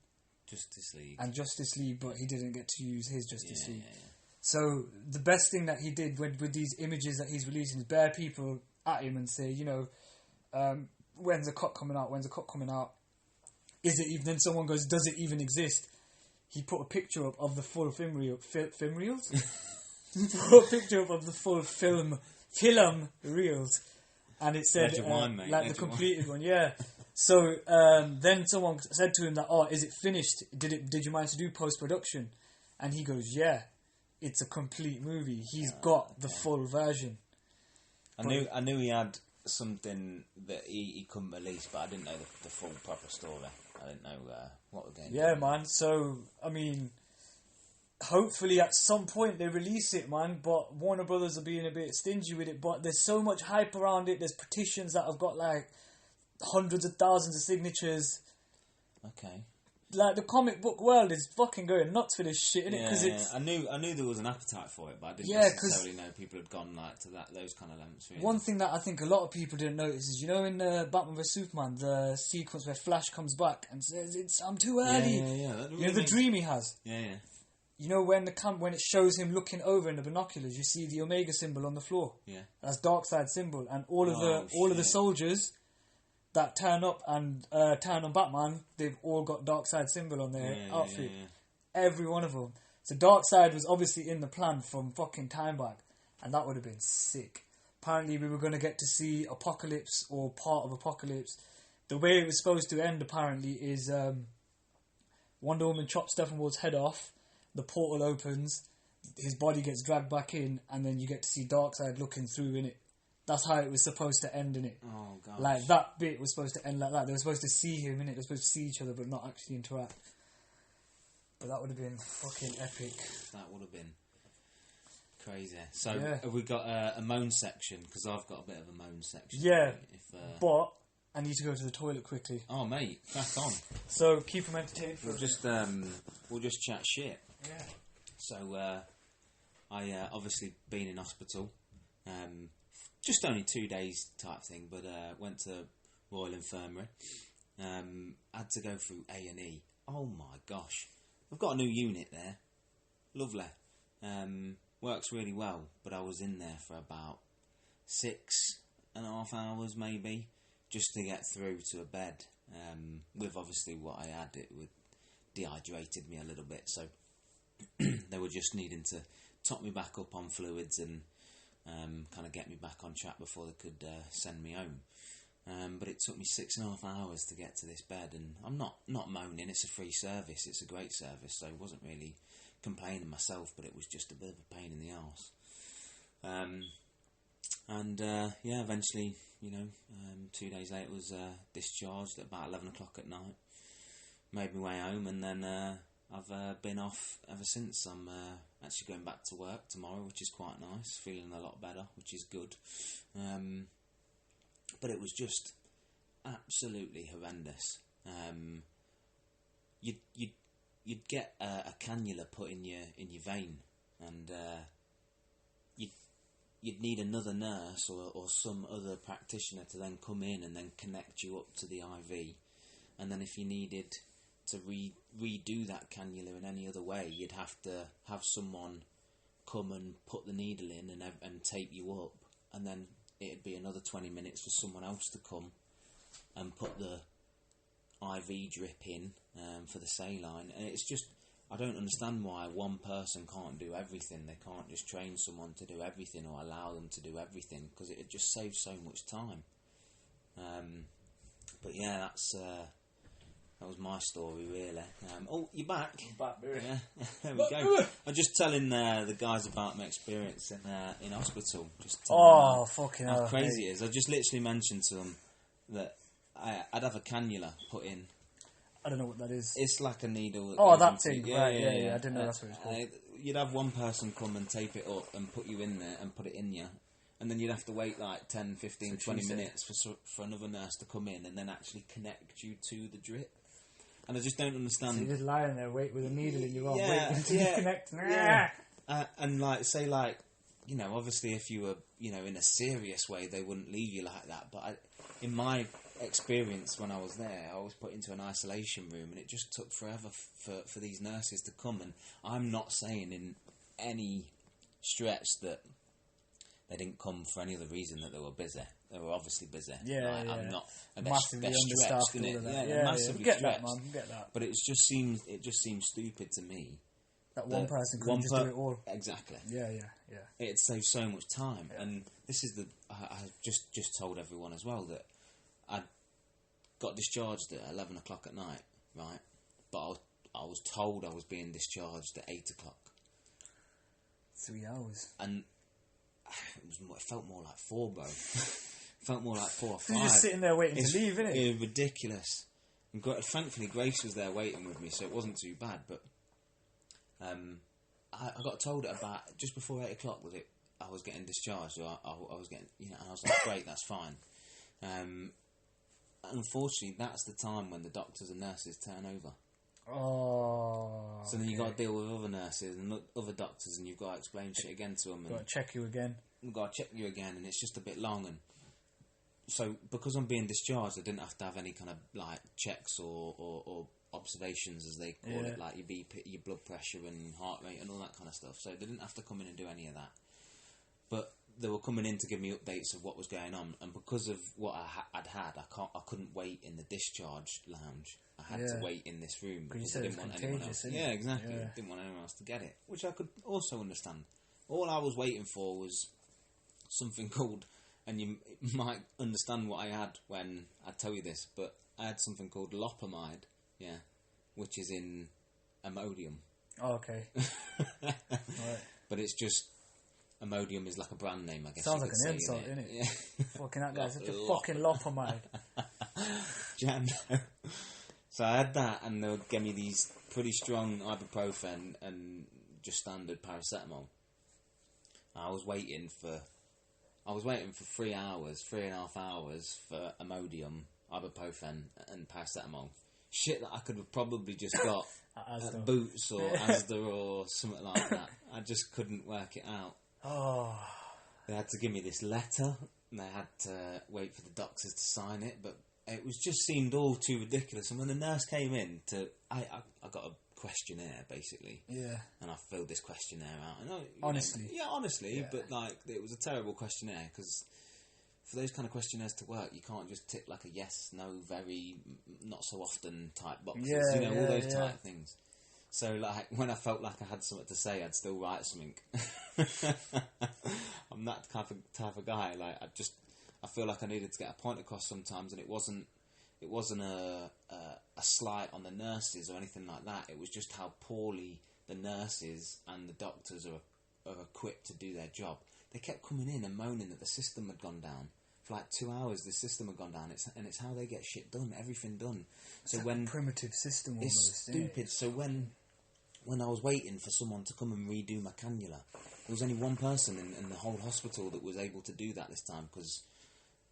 Justice League, but he didn't get to use his Justice League. Yeah. So the best thing that he did with these images that he's releasing is bear people at him and say, when's the cut coming out? When's the cut coming out? Is it even? Then someone goes, does it even exist? He put a picture up of the full film reels. He put a picture up of the full film reels, and it said Ledge of Wime, mate. Like the completed one. Yeah. So then someone said to him that, is it finished? Did you manage to do post production? And he goes, yeah. It's a complete movie. He's got the full version. I knew he had something that he couldn't release, but I didn't know the full proper story. I didn't know what we're going to do. Yeah, man. So, I mean, hopefully at some point they release it, man. But Warner Brothers are being a bit stingy with it. But there's so much hype around it. There's petitions that have got like hundreds of thousands of signatures. Okay. Like, the comic book world is fucking going nuts for this shit, innit? Yeah. I knew there was an appetite for it, but I didn't necessarily know people had gone like to those kind of lengths. Really. One thing that I think a lot of people didn't notice is, in Batman vs Superman, the sequence where Flash comes back and says, "I'm too early." Yeah. Really the dream he has. Yeah. When it shows him looking over in the binoculars, you see the Omega symbol on the floor. Yeah. That's Darkseid symbol, and all of the soldiers that turn up and turn on Batman, they've all got Darkseid symbol on their outfit. Yeah. Every one of them. So Darkseid was obviously in the plan from fucking time back, and that would have been sick. Apparently we were going to get to see Apocalypse or part of Apocalypse. The way it was supposed to end, apparently, is Wonder Woman chops Steppenwolf's head off, the portal opens, his body gets dragged back in, and then you get to see Darkseid looking through in it. That's how it was supposed to end, innit? Oh, gosh. Like, that bit was supposed to end like that. They were supposed to see him, innit? They were supposed to see each other, but not actually interact. But that would have been fucking epic. That would have been crazy. So, have we got a moan section? Because I've got a bit of a moan section. Yeah, but I need to go to the toilet quickly. Oh, mate, crack on. So, keep them entertained for we'll just chat shit. Yeah. So, I obviously been in hospital. Just only 2 days type thing, but went to Royal Infirmary. Had to go through A&E. Oh my gosh. I've got a new unit there. Lovely. Works really well, but I was in there for about 6.5 hours maybe, just to get through to a bed. With obviously what I had, it would dehydrated me a little bit, so they were just needing to top me back up on fluids and kind of get me back on track before they could send me home. But it took me 6.5 hours to get to this bed, and I'm not moaning. It's a free service. It's a great service, so I wasn't really complaining myself, but it was just a bit of a pain in the arse. Eventually, 2 days later was discharged at about 11 o'clock at night. Made my way home, and then I've been off ever since. I'm actually going back to work tomorrow, which is quite nice. Feeling a lot better, which is good. But it was just absolutely horrendous. You'd get a cannula put in your vein, and you'd need another nurse or some other practitioner to then come in and then connect you up to the IV. And then if you needed to redo that cannula in any other way, you'd have to have someone come and put the needle in and tape you up, and then it'd be another 20 minutes for someone else to come and put the IV drip in for the saline. And it's just, I don't understand why one person can't do everything. They can't just train someone to do everything or allow them to do everything, because it just saves so much time. But yeah, that was my story, really. You're back. I'm back, baby. Yeah, there we go. I'm just telling the guys about my experience in hospital. Just fucking how hell, crazy it is. I just literally mentioned to them that I'd have a cannula put in. I don't know what that is. It's like a needle. That thing. Yeah. I didn't know that's what it's called. You'd have one person come and tape it up and put you in there and put it in you. And then you'd have to wait like 10, 15, 20 minutes for another nurse to come in and then actually connect you to the drip. And I just don't understand. So you're just lying there, wait with a needle in your arm, waiting until you connect. Yeah. And obviously if you were, in a serious way, they wouldn't leave you like that. But in my experience when I was there, I was put into an isolation room, and it just took forever for these nurses to come. And I'm not saying in any stretch that they didn't come for any other reason that they were busy. They were obviously busy. I'm not. And massively stretched, understaffed. they're massively Get stretched. that, man. Get that. But it just seems stupid to me. That one person couldn't just do it all. Exactly. Yeah. It saves so much time, and this is I just told everyone as well that I got discharged at 11 o'clock at night, right? But I was told I was being discharged at 8 o'clock. 3 hours. And it felt more like 4, bro. Felt more like 4 or 5. You're just sitting there waiting to leave, innit? It's ridiculous. And thankfully, Grace was there waiting with me, so it wasn't too bad. But I got told at about just before 8 o'clock that I was getting discharged, or I was getting, and I was like, great, that's fine. Unfortunately, that's the time when the doctors and nurses turn over. So then you've got to deal with other nurses and other doctors, and you've got to explain shit again to them. Got to check you again. Got to check you again, and it's just a bit long. And so, because I'm being discharged, I didn't have to have any kind of like checks or observations, as they call it, like your BP, your blood pressure and heart rate and all that kind of stuff. So they didn't have to come in and do any of that. But they were coming in to give me updates of what was going on, and because of what I'd had, I couldn't wait in the discharge lounge. I had to wait in this room because I didn't want anyone else. Yeah, exactly. I didn't want anyone else to get it, which I could also understand. All I was waiting for was something called, and you might understand what I had when I tell you this, but I had something called lopamide, which is in Imodium. Oh, okay. Right. But it's just, Imodium is like a brand name, I guess. Sounds like an insult, isn't it? Yeah. Fucking that guy's such a fucking lopamide. Jando. So I had that, and they would give me these pretty strong ibuprofen and just standard paracetamol. I was waiting for 3 hours, 3.5 hours for Imodium, ibuprofen, and paracetamol. Shit that I could have probably just got at Boots or Asda or something like that. I just couldn't work it out. Oh. They had to give me this letter, and they had to wait for the doctors to sign it, but it was just seemed all too ridiculous. And when the nurse came in I got a questionnaire, basically. Yeah. And I filled this questionnaire out. And honestly. Honestly, but like it was a terrible questionnaire because for those kind of questionnaires to work, you can't just tick like a yes, no, very, not so often type boxes. Yeah, all those type things. So like when I felt like I had something to say, I'd still write something. I'm that type of guy. Like I feel like I needed to get a point across sometimes, and it wasn't a slight on the nurses or anything like that. It was just how poorly the nurses and the doctors are equipped to do their job. They kept coming in and moaning that the system had gone down. For like 2 hours, the system had gone down. It's how they get shit done, everything done. So it's like a primitive system almost. It's stupid. So when I was waiting for someone to come and redo my cannula, there was only one person in the whole hospital that was able to do that this time because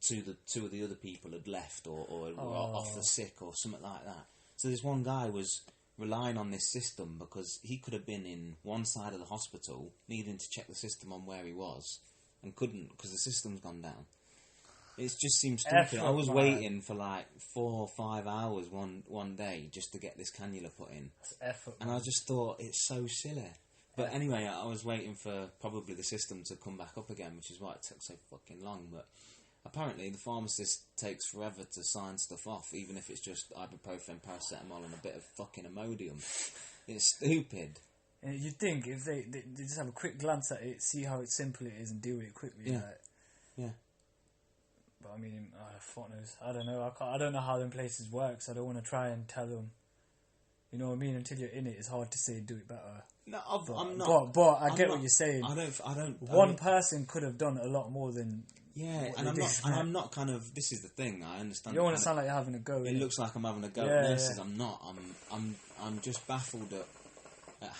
two of the other people had left or were off the sick or something like that. So this one guy was relying on this system because he could have been in one side of the hospital needing to check the system on where he was and couldn't because the system's gone down. It just seems stupid. I was waiting for like 4 or 5 hours one day just to get this cannula put in. That's effort, and I just thought it's so silly. But anyway, I was waiting for probably the system to come back up again, which is why it took so fucking long. But apparently the pharmacist takes forever to sign stuff off, even if it's just ibuprofen, paracetamol and a bit of fucking Imodium. It's stupid. You'd think if they just have a quick glance at it, see how simple it is and deal with it quickly. Yeah. Like. Yeah. But I mean, fuck knows. I don't know. I don't know how them places work, so I don't want to try and tell them. You know what I mean? Until you're in it, it's hard to say do it better. No, I'm not. But I get what you're saying. I don't. One person could have done a lot more than. Yeah, and I'm not kind of. This is the thing. I understand. You don't want to sound like you're having a go. It looks like I'm having a go at nurses. I'm not. I'm just baffled at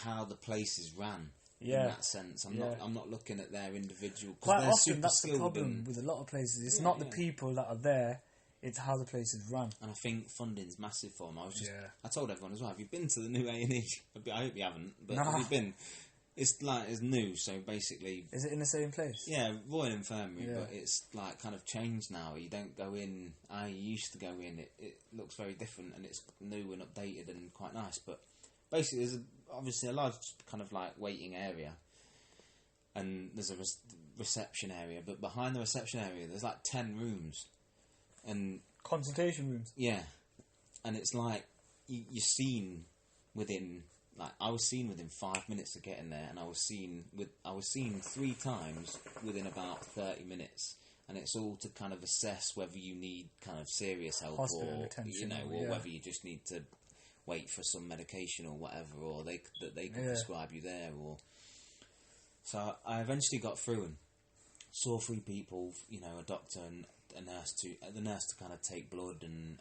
how the place is ran. Yeah. In that sense, I'm not looking at their individual. Quite often, that's the problem with a lot of places. It's not the people that are there; it's how the place is run. And I think funding's massive for them. I told everyone as well. Have you been to the new A&E? I hope you haven't. But have you been? It's new, so basically. Is it in the same place? Yeah, Royal Infirmary, but it's like kind of changed now. You don't go in. I used to go in. It looks very different, and it's new and updated and quite nice. But basically, there's obviously a large kind of like waiting area, and there's a reception area. But behind the reception area, there's like 10 rooms, and consultation rooms. Yeah, and it's like you're seen within. Like I was seen within 5 minutes of getting there, and I was seen 3 times within about 30 minutes, and it's all to kind of assess whether you need kind of serious help hospital attention, or whether you just need to wait for some medication or whatever, or they can prescribe you there. Or so I eventually got through and saw 3 people, a doctor and a nurse the nurse to kind of take blood and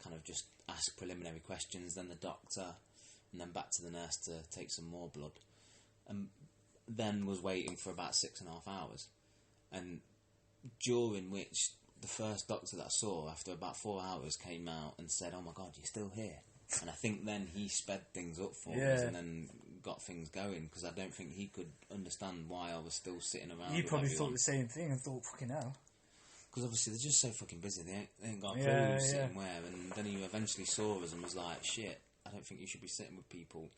kind of just ask preliminary questions, then the doctor, and then back to the nurse to take some more blood, and then was waiting for about 6.5 hours, and during which the first doctor that I saw after about 4 hours came out and said, "Oh my God, you're still here," and I think then he sped things up for us and then got things going, because I don't think he could understand why I was still sitting around. You probably thought the same thing and thought, fucking hell. Because obviously they're just so fucking busy, they ain't got a clue who's sitting where, and then he eventually saw us and was like, "Shit, I don't think you should be sitting with people."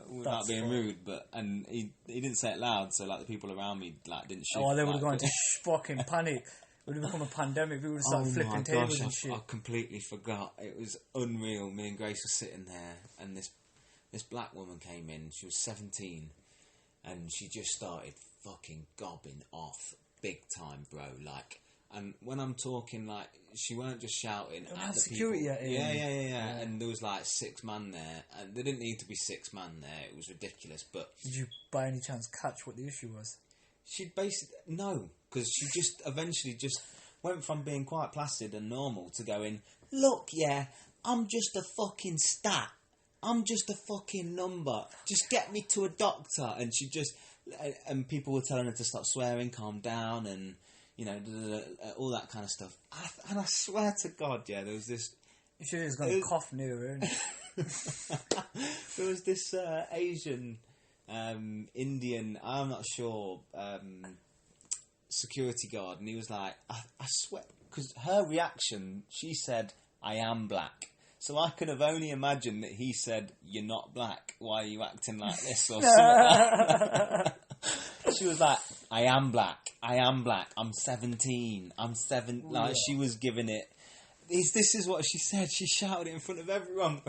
Without being rude, and he didn't say it loud, so like the people around me like didn't shoot. Oh, they would have gone into fucking panic. It would have become a pandemic. We would have started flipping tables and shit. I completely forgot. It was unreal. Me and Grace were sitting there, and this black woman came in. She was 17, and she just started fucking gobbing off big time, bro. Like, and when I'm talking, like, she weren't just shouting at the security people. At yeah. And there was like 6 man there, and there didn't need to be 6 man there. It was ridiculous. But did you, by any chance, catch what the issue was? She'd basically no, because she just eventually just went from being quite placid and normal to going, "Look, yeah, I'm just a fucking stat. I'm just a fucking number. Just get me to a doctor." And she just. And people were telling her to stop swearing, calm down, and all that kind of stuff. And I swear to God, there was this. You should have just got a cough near her. There was this Asian, Indian, I'm not sure, security guard, and he was like, I swear, because her reaction, she said, I am black. So I could have only imagined that he said, "You're not black. Why are you acting like this?" or something like that. She was like, "I am black. I am black. I'm 17. I'm 7." Like, she was giving it. This is what she said. She shouted it in front of everyone.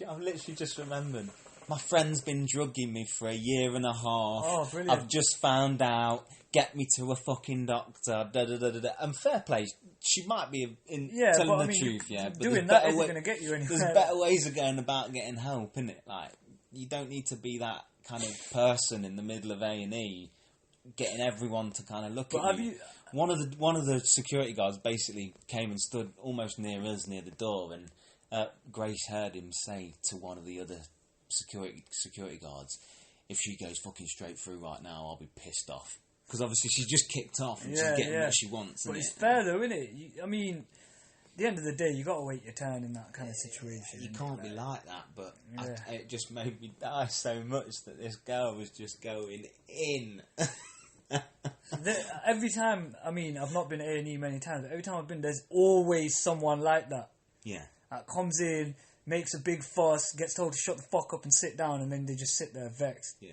I've literally just remembered. My friend's been drugging me for 1.5 years. Oh, brilliant. I've just found out. Get me to a fucking doctor. Da, da, da, da, da. And fair play. She might be telling the truth, but doing that isn't going to get you anywhere. There's better ways of going about getting help, isn't it? Like, you don't need to be that kind of person in the middle of A&E getting everyone to kind of look at you. One of the security guards basically came and stood almost near us, near the door, and Grace heard him say to one of the other security guards, "If she goes fucking straight through right now, I'll be pissed off." Because obviously she's just kicked off and she's getting what she wants. But it's fair though, isn't it? I mean, at the end of the day, you got to wait your turn in that kind of situation. You can't be like that, but it just made me die so much that this girl was just going in. Every time, I mean, I've not been at A&E many times, but every time I've been, there's always someone like that. Yeah. That comes in, makes a big fuss, gets told to shut the fuck up and sit down, and then they just sit there vexed. Yeah.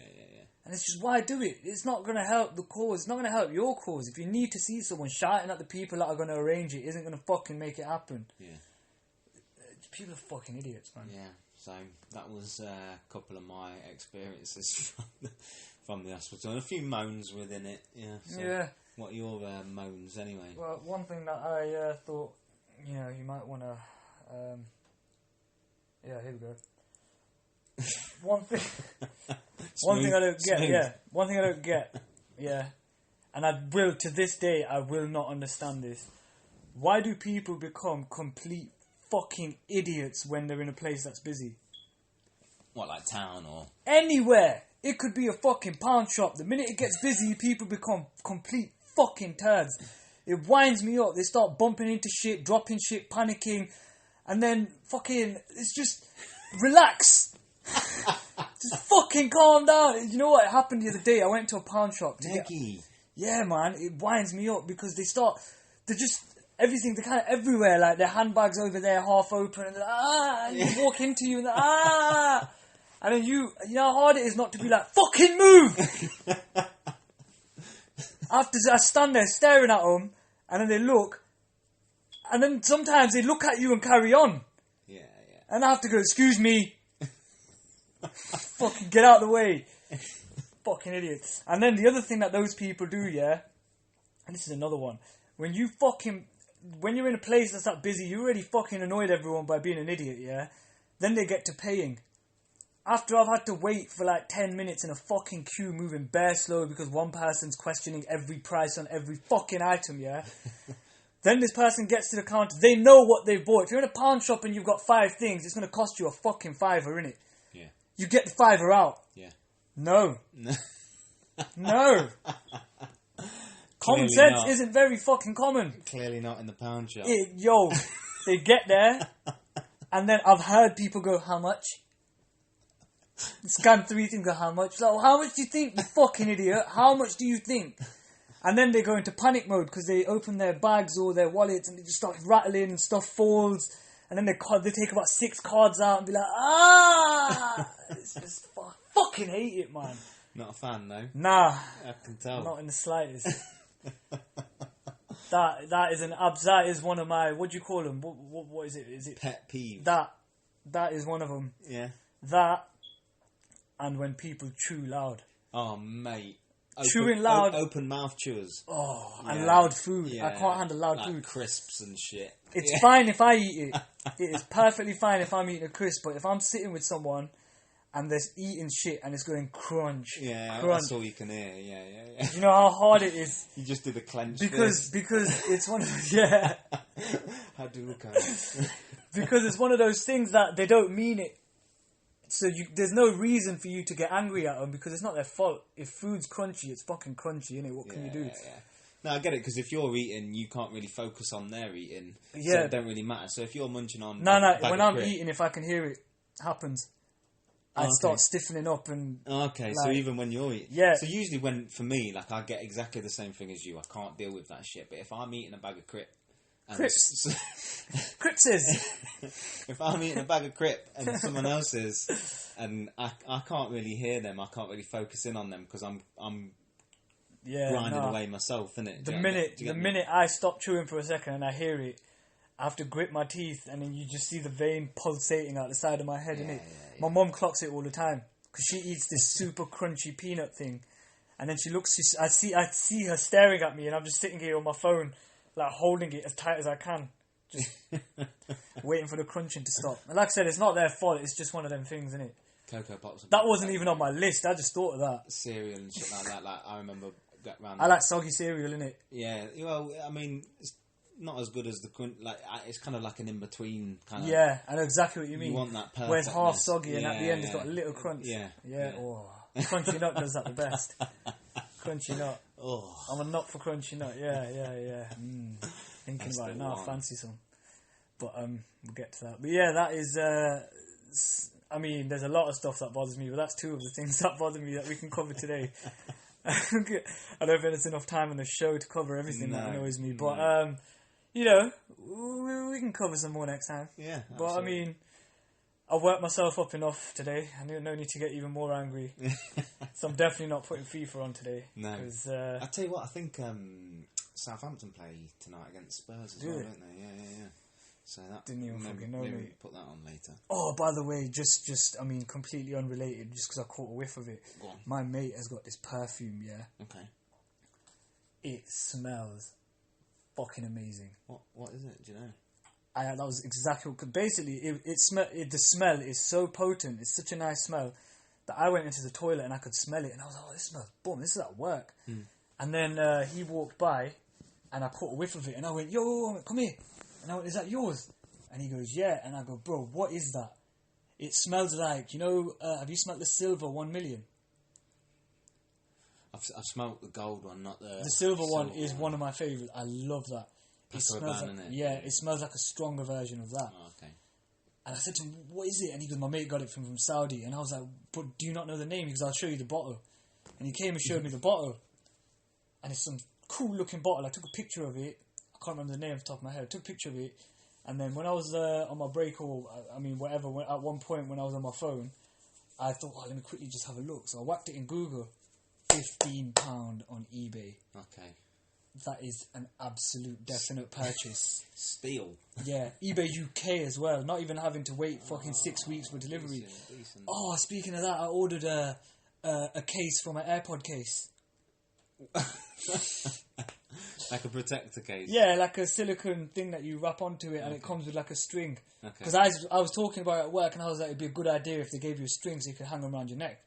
And it's just, why do it? It's not going to help the cause. It's not going to help your cause. If you need to see someone shouting at the people that are going to arrange it, isn't going to fucking make it happen. Yeah. People are fucking idiots, man. Yeah. So that was a couple of my experiences from the hospital. And a few moans within it. Yeah. So what are your moans anyway? Well, one thing that I thought, you might want to... here we go. One thing I don't get, One thing I don't get, and I will, to this day, I will not understand this. Why do people become complete fucking idiots when they're in a place that's busy? What, like town or... Anywhere! It could be a fucking pawn shop. The minute it gets busy, people become complete fucking turds. It winds me up. They start bumping into shit, dropping shit, panicking, and then fucking, it's just, relax. Just fucking calm down. You know what happened the other day? I went to a pawn shop to get... Yeah, man, it winds me up because they're just, everything, they're kind of everywhere. Like, their handbags over there half open, and they're and they walk into you, and they're and then you know how hard it is not to be like, fucking move! I stand there staring at them, and then they look, and then sometimes they look at you and carry on. Yeah. And I have to go, excuse me. Fucking get out of the way. Fucking idiots. And then the other thing that those people do, and this is another one, when you're in a place that's that busy, you already fucking annoyed everyone by being an idiot, then they get to paying. After I've had to wait for like 10 minutes in a fucking queue moving bare slow because one person's questioning every price on every fucking item, Then this person gets to the counter, they know what they've bought. If you're in a pawn shop and you've got 5 things, it's going to cost you a fucking £5, innit? Yeah. You get the £5 out. Yeah. No. No. Common sense isn't very fucking common. Clearly not in the pound shop. They get there, and then I've heard people go, how much? Scan 3 things, go, how much? Like, how much do you think, you fucking idiot? How much do you think? And then they go into panic mode because they open their bags or their wallets and they just start rattling and stuff falls. And then they take about 6 cards out and be like, It's just fucking hate it, man. Not a fan, though. Nah. I can tell. Not in the slightest. That is one of my, what do you call them? What is it? Is it pet peeve? That is one of them. Yeah. That, and when people chew loud. Oh, mate. Chewing loud. Open mouth chewers. Oh, and loud food. Yeah. I can't handle loud like food. Crisps and shit. It's fine if I eat it. It is perfectly fine if I'm eating a crisp, but if I'm sitting with someone and they're eating shit and it's going crunch. Yeah, crunch. that's all you can hear. Yeah. You know how hard it is? You just did a clench because it's one of Hadouken. Because it's one of those things that they don't mean it. So there's no reason for you to get angry at them because it's not their fault. If food's crunchy, it's fucking crunchy, innit? What can you do? Yeah. No, I get it, because if you're eating, you can't really focus on their eating. Yeah. So it don't really matter. So if you're munching on... No, when I'm eating, if I can hear it, happens. I start stiffening up and... Okay, so even when you're eating... Yeah. So usually for me, I get exactly the same thing as you. I can't deal with that shit. But if I'm eating a bag of crisps And Crips. Cripses. if I'm eating a bag of crip and someone else is, and I can't really hear them, I can't really focus in on them because I'm grinding away myself, innit? The minute I stop chewing for a second and I hear it, I have to grip my teeth, and then you just see the vein pulsating out the side of my head, innit? My mum clocks it all the time because she eats this super crunchy peanut thing, and then she looks. I see her staring at me, and I'm just sitting here on my phone, like holding it as tight as I can, just waiting for the crunching to stop. And like I said, it's not their fault. It's just one of them things, innit? Cocoa Pops. That wasn't even on my list. I just thought of that. Cereal and shit like that. Like I remember. I like soggy cereal, innit? Yeah. Well, I mean, it's not as good as the crunch. Like it's kind of like an in between kind of. Yeah, I know exactly what you mean. You want that perfect. Where it's half soggy and at the end it's got a little crunch. Yeah. Oh, Crunchy Nut does that the best. Crunchy Nut. Oh. I'm a nut for Crunchy Nut. Yeah. Thinking That's about it the now, one. I fancy some. But we'll get to that. But yeah, that is. I mean, there's a lot of stuff that bothers me, but that's two of the things that bother me that we can cover today. I don't know if there's enough time on the show to cover everything that annoys me, but you know, we can cover some more next time. Yeah, but absolutely. I mean, I worked myself up enough today. I no need to get even more angry. So I'm definitely not putting FIFA on today. No. I tell you what, I think Southampton play tonight against Spurs as well, don't they? Yeah. So that didn't even fucking know maybe me. Put that on later. Oh, by the way, just I mean, completely unrelated, just because I caught a whiff of it. Go on. My mate has got this perfume, yeah? Okay. It smells fucking amazing. What is it? Do you know? That was exactly what... Basically, the smell is so potent, it's such a nice smell, that I went into the toilet and I could smell it, and I was like, oh, this smells... Boom, this is at work. And then he walked by, and I caught a whiff of it, and I went, yo, come here. And I went, is that yours? And he goes, yeah. And I go, bro, what is that? It smells like, you know, have you smelled the silver 1 million? I've smelt the gold one, not the... The silver one is one of my favourites. I love that. It Paco smells Rabanne, like, innit? yeah, it smells like a stronger version of that. Oh, okay. And I said to him, what is it? And he goes, my mate got it from Saudi. And I was like, but do you not know the name? He goes, I'll show you the bottle. And he came and showed me the bottle. And it's some cool looking bottle. I took a picture of it. I can't remember the name off the top of my head. I took a picture of it. And then when I was on my break or, I mean, whatever, at one point when I was on my phone, I thought, oh, let me quickly just have a look. So I whacked it in Google. £15 on eBay. Okay. That is an absolute definite purchase. Steal. Yeah, eBay UK as well. Not even having to wait fucking 6 weeks for delivery. Decent. Oh, speaking of that, I ordered a case for my AirPod case. Like a protector case. Yeah, like a silicone thing that you wrap onto it, and it comes with like a string. Okay. Because I was talking about it at work, and I was like, it'd be a good idea if they gave you a string so you could hang them around your neck.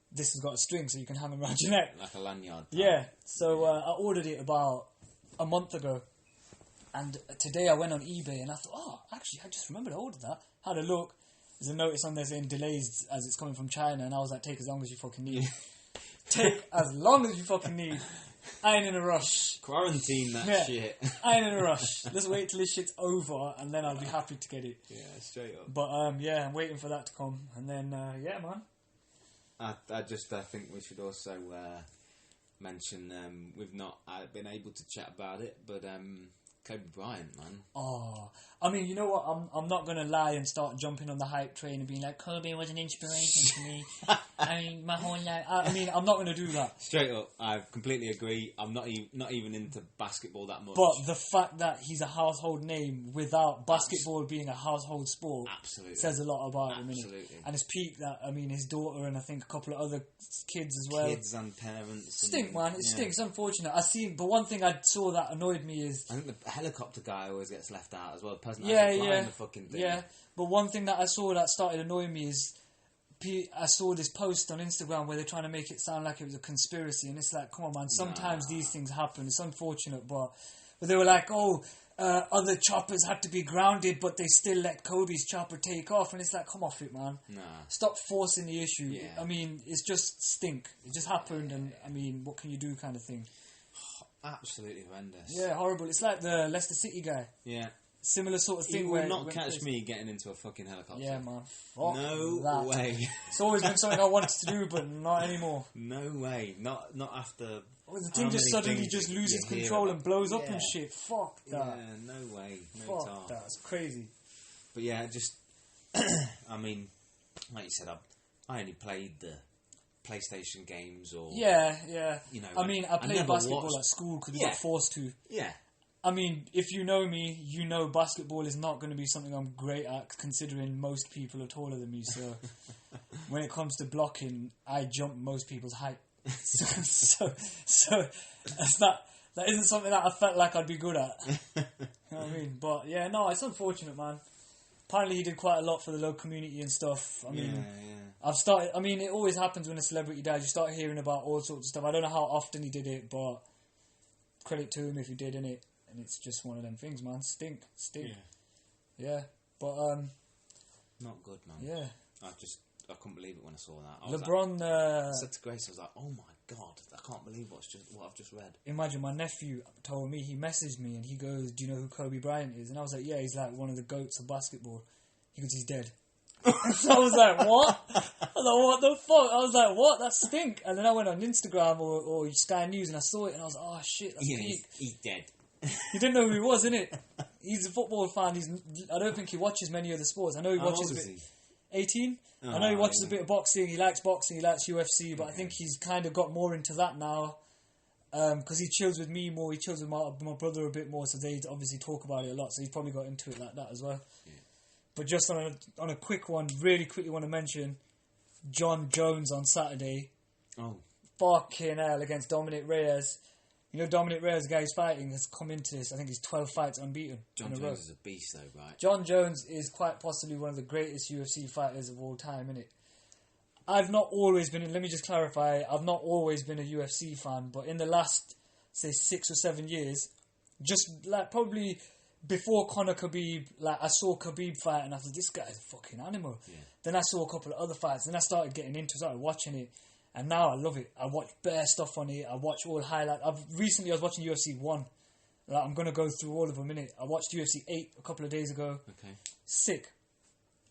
This has got a string so you can hang them around your neck. Like a lanyard. Yeah, so I ordered it about a month ago. And today I went on eBay and I thought, oh, actually, I just remembered I ordered that. Had a look. There's a notice on there saying delays as it's coming from China. And I was like, take as long as you fucking need. Take as long as you fucking need. I ain't in a rush. Quarantine that shit. I ain't in a rush. Let's wait till this shit's over and then I'll be happy to get it. Yeah, straight up. But yeah, I'm waiting for that to come. And then, yeah, man. I think we should also mention we've not been able to chat about it, but Kobe Bryant, man. Oh, I mean, you know what? I'm not gonna lie and start jumping on the hype train and being like, Kobe was an inspiration to me. I mean, my whole life. I mean, I'm not gonna do that. Straight up, I completely agree. I'm not even into basketball that much. But the fact that he's a household name without basketball being a household sport, says a lot about him. Absolutely. And his peak that his daughter and I think a couple of other kids as well. Kids and parents. Stink, man. It stinks. It's unfortunate. But one thing I saw that annoyed me is I think the helicopter guy always gets left out as well. The person yeah. the fucking thing. Yeah, but one thing that I saw that started annoying me is I saw this post on Instagram where they're trying to make it sound like it was a conspiracy, and it's like, come on, man. Sometimes these things happen. It's unfortunate, but they were like, other choppers had to be grounded, but they still let Kobe's chopper take off, and it's like, come off it, man. Nah. Stop forcing the issue. Yeah. I mean, it's just stink. It just happened, and I mean, what can you do, kind of thing. Absolutely horrendous. Yeah, horrible. It's like the Leicester City guy. Yeah. Similar sort of thing. You where will not catch me getting into a fucking helicopter. Yeah, man. Fuck no that. way. It's always been something I wanted to do, but not anymore. No way. Not after. Well, the thing just suddenly just loses control and blows up and shit. Fuck that. Yeah, no way. No Fuck that. It's crazy. But yeah, just... I mean, like you said, I only played the PlayStation games or... Yeah. You know, I mean, I played basketball at school because we got forced to. Yeah. I mean, if you know me, you know basketball is not going to be something I'm great at, considering most people are taller than me. So when it comes to blocking, I jump most people's height. So that's not, that isn't something that I felt like I'd be good at. You know what I mean? But yeah, no, it's unfortunate, man. Apparently he did quite a lot for the local community and stuff. I mean, it always happens when a celebrity dies. You start hearing about all sorts of stuff. I don't know how often he did it, but credit to him if he did, innit? And it's just one of them things, man. Stink. Yeah. But not good, man. Yeah. I couldn't believe it when I saw that. LeBron... I said to Grace, I was like, oh my God, I can't believe what I've just read. Imagine my nephew told me, he messaged me and he goes, do you know who Kobe Bryant is? And I was like, yeah, he's like one of the GOATs of basketball. He goes, he's dead. So I was like, what? I was like, what the fuck? I was like, what? That stink. And then I went on Instagram or Sky News and I saw it and I was like, oh shit, that's peak. He's dead. You didn't know who he was, innit? He's a football fan. I don't think he watches many other sports. I know he watches a bit. 18? I know he watches a bit of boxing. He likes boxing. He likes UFC. But I think he's kind of got more into that now because he chills with me more. He chills with my brother a bit more. So they obviously talk about it a lot. So he's probably got into it like that as well. Yeah. But just on a quick one, really quickly want to mention John Jones on Saturday. Oh. Fucking hell, against Dominic Reyes. You know, Dominic Reyes, the guy who's fighting, has come into this. I think he's 12 fights unbeaten. John Jones is a beast, though, right? John Jones is quite possibly one of the greatest UFC fighters of all time, innit? I've not always been... Let me just clarify. I've not always been a UFC fan, but in the last, say, 6 or 7 years, just like probably before Conor Khabib, like I saw Khabib fight and I thought, this guy's a fucking animal. Yeah. Then I saw a couple of other fights. Then I started getting into it, started watching it. And now I love it. I watch bare stuff on it. I watch all highlights. I was watching UFC 1. Like, I'm going to go through all of them, innit? I watched UFC 8 a couple of days ago. Okay. Sick.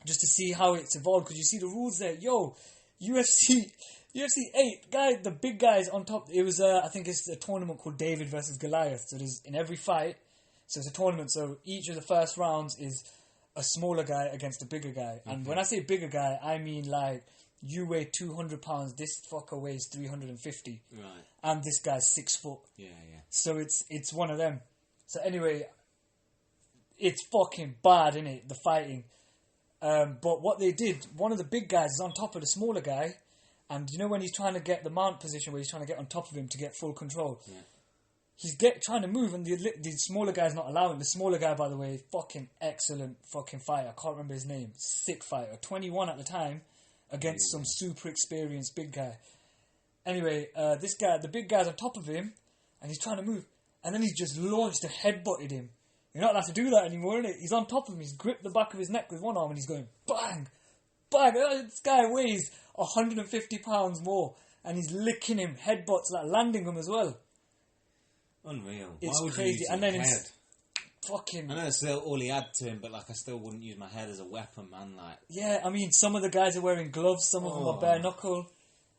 Just to see how it's evolved. Because you see the rules there. Yo, UFC 8, the big guys on top. It was, I think it's a tournament called David versus Goliath. So there's in every fight. So it's a tournament. So each of the first rounds is a smaller guy against a bigger guy. And when I say bigger guy, I mean like... You weigh 200 pounds, this fucker weighs 350. Right. And this guy's 6 foot. Yeah. So it's one of them. So anyway, it's fucking bad, innit, the fighting. But what they did, one of the big guys is on top of the smaller guy, and you know when he's trying to get the mount position where he's trying to get on top of him to get full control? Yeah. He's trying to move, and the smaller guy's not allowing. The smaller guy, by the way, fucking excellent fucking fighter. I can't remember his name. Sick fighter. 21 at the time. Against some super experienced big guy. Anyway, this guy, the big guy's on top of him, and he's trying to move. And then he's just launched and headbutted him. You're not allowed to do that anymore, innit? He's on top of him, he's gripped the back of his neck with one arm, and he's going, bang! Bang! This guy weighs 150 pounds more, and he's licking him, headbutts, like landing him as well. Unreal. It's crazy. And then it's... Fucking... I know it's still all he had to him, but like I still wouldn't use my head as a weapon, man. Like, yeah, I mean, some of the guys are wearing gloves, some of them are bare knuckle.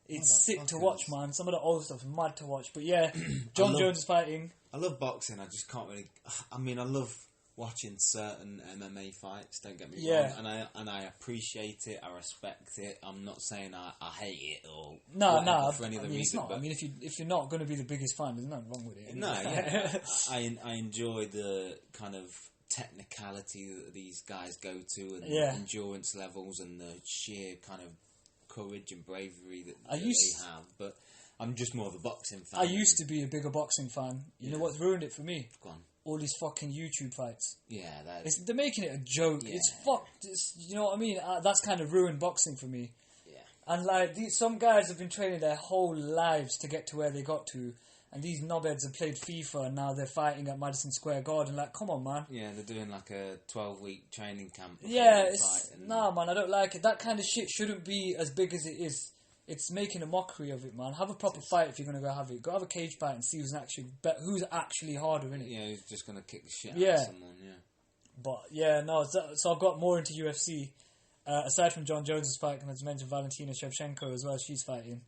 It's sick to watch, man. Some of the old stuff's mad to watch. But yeah, John Jones is fighting. I love boxing. I just can't really. I mean, I love watching certain MMA fights. Don't get me wrong, and I appreciate it. I respect it. I'm not saying I hate it or no. For any other reason. It's not. I mean, if you're not going to be the biggest fan, there's nothing wrong with it. No, yeah. I enjoy the kind of technicality that these guys go to, and the endurance levels, and the sheer kind of courage and bravery that they have. But I'm just more of a boxing fan. I used to be a bigger boxing fan. You know what's ruined it for me? Go on. All these fucking YouTube fights. Yeah, they're making it a joke. Yeah. It's fucked. You know what I mean? That's kind of ruined boxing for me. Yeah. And like some guys have been training their whole lives to get to where they got to, and these knobheads have played FIFA and now they're fighting at Madison Square Garden. Like, come on, man. Yeah, they're doing like a 12-week training camp. Yeah, nah, man, I don't like it. That kind of shit shouldn't be as big as it is. It's making a mockery of it, man. Have a proper fight if you're going to go have it. Go have a cage fight and see who's actually harder, innit? Yeah, who's just going to kick the shit out of someone, yeah. But yeah, no. So I've got more into UFC. Aside from John Jones' fight, and as mentioned, Valentina Shevchenko as well. She's fighting.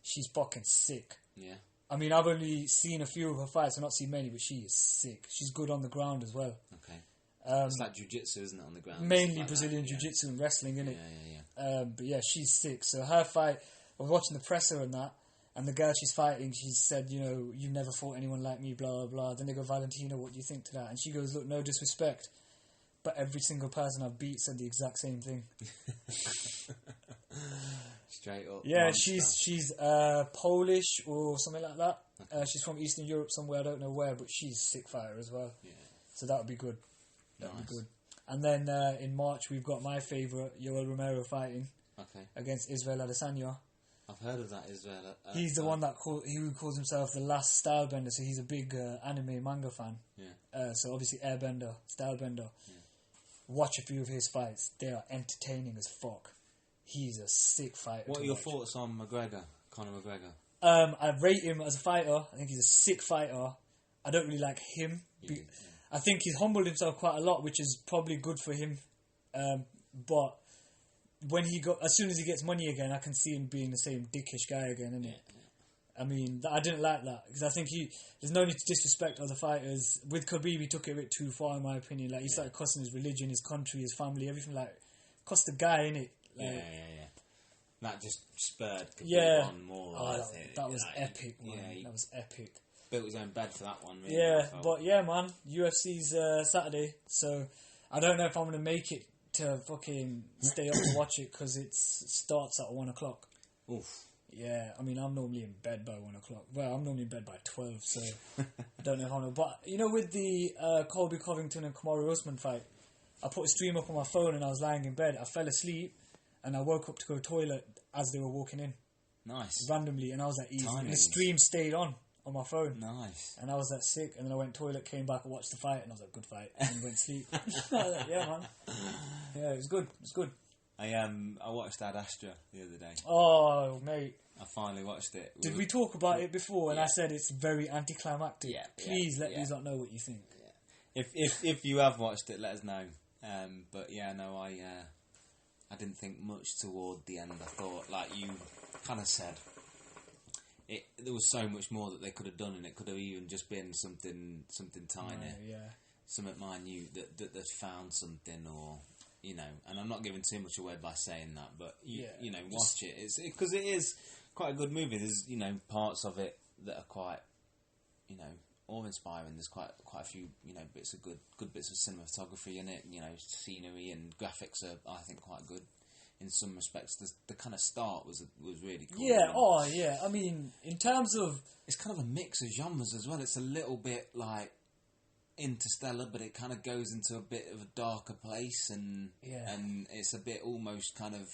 She's fucking sick. Yeah. I mean, I've only seen a few of her fights. I've not seen many, but she is sick. She's good on the ground as well. Okay. It's like jiu-jitsu, isn't it, on the ground? Mainly like Brazilian jiu-jitsu and wrestling, isn't it? Yeah. But yeah, she's sick. So her fight, I was watching the presser and that, and the girl she's fighting, she said, you know, you've never fought anyone like me, blah, blah, blah. Then they go, Valentina, what do you think to that? And she goes, look, no disrespect, but every single person I've beat said the exact same thing. Straight up. Yeah, monster. she's Polish or something like that. Okay. She's from Eastern Europe somewhere, I don't know where, but she's a sick fighter as well. Yeah. So that would be good. That would be good. And then in March we've got my favourite, Yoel Romero, fighting against Israel Adesanya. I've heard of that Israel. He's the one that he calls himself the last stylebender, so he's a big anime manga fan. Yeah. So obviously airbender, stylebender. Yeah. Watch a few of his fights. They are entertaining as fuck. He's a sick fighter. What are your thoughts on Conor McGregor? I rate him as a fighter. I think he's a sick fighter. I don't really like him. I think he's humbled himself quite a lot, which is probably good for him. But when as soon as he gets money again, I can see him being the same dickish guy again, innit? I mean, I didn't like that because I think there's no need to disrespect other fighters. With Khabib, he took it a bit too far, in my opinion. Like, he started cussing his religion, his country, his family, everything. Like, cuss the guy, innit? Like, yeah. That just spurred Khabib on more. That was epic, man. Yeah, that was epic. Built his own bed for that one, really. Yeah, but yeah, man, UFC's Saturday, so I don't know if I'm going to make it to fucking stay up to watch it because it starts at 1 o'clock. Oof. Yeah, I mean, I'm normally in bed by 1 o'clock. Well, I'm normally in bed by 12, so I don't know if I'm... But, you know, with the Colby Covington and Kamaru Usman fight, I put a stream up on my phone and I was lying in bed. I fell asleep and I woke up to go to the toilet as they were walking in. Nice. Randomly, and I was like, easy. And the stream stayed on my phone. Nice. And I was that sick, and then I went to the toilet, came back and watched the fight, and I was like, good fight, and went to sleep. I was like, yeah, man. Yeah, it was good. It was good. I watched Ad Astra the other day. Oh, mate. I finally watched it. Did we talk about it before? And I said it's very anticlimactic. Yeah. Please let these lot know what you think. Yeah. If you have watched it, let us know. But yeah, no, I didn't think much toward the end. I thought, like you kind of said, there was so much more that they could have done, and it could have even just been something tiny, something minute that they'd found something, or you know. And I'm not giving too much away by saying that, but you know, watch it. It's because it is quite a good movie. There's parts of it that are quite awe-inspiring. There's quite a few bits of good bits of cinematography in it. Scenery and graphics are, I think, quite good. In some respects, the kind of start was really cool. Yeah, I mean, in terms of... It's kind of a mix of genres as well. It's a little bit like Interstellar, but it kind of goes into a bit of a darker place, and it's a bit almost kind of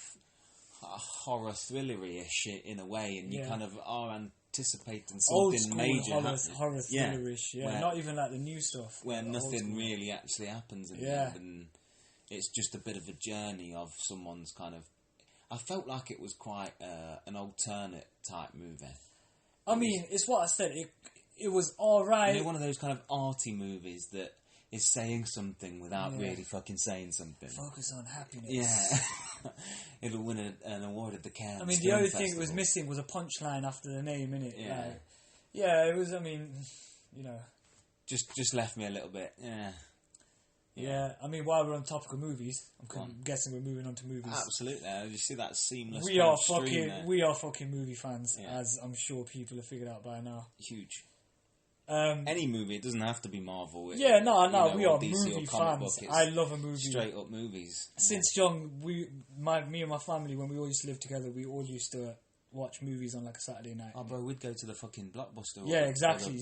horror thrillery-ish in a way, and you kind of are anticipating something major. Horror thrillerish, not even like the new stuff. Where nothing really actually happens in the end, and it's just a bit of a journey of someone's kind of... I felt like it was quite an alternate type movie. I mean, it's what I said. It was alright. One of those kind of arty movies that is saying something without really fucking saying something. Focus on happiness. Yeah. It'll win an award at the Cannes. I mean, the only thing it was missing was a punchline after the name, innit? Yeah. It was, I mean, Just left me a little bit, Yeah, I mean, while we're on topic of movies, I'm guessing we're moving on to movies. Absolutely, you see that seamless. We are fucking movie fans, as I'm sure people have figured out by now. Huge. Any movie, it doesn't have to be Marvel. We are DC movie fans. I love a movie. Straight up movies. Since young, me and my family, when we all used to live together, we all used to watch movies on like a Saturday night. Oh, bro, we'd go to the fucking Blockbuster. Yeah, exactly.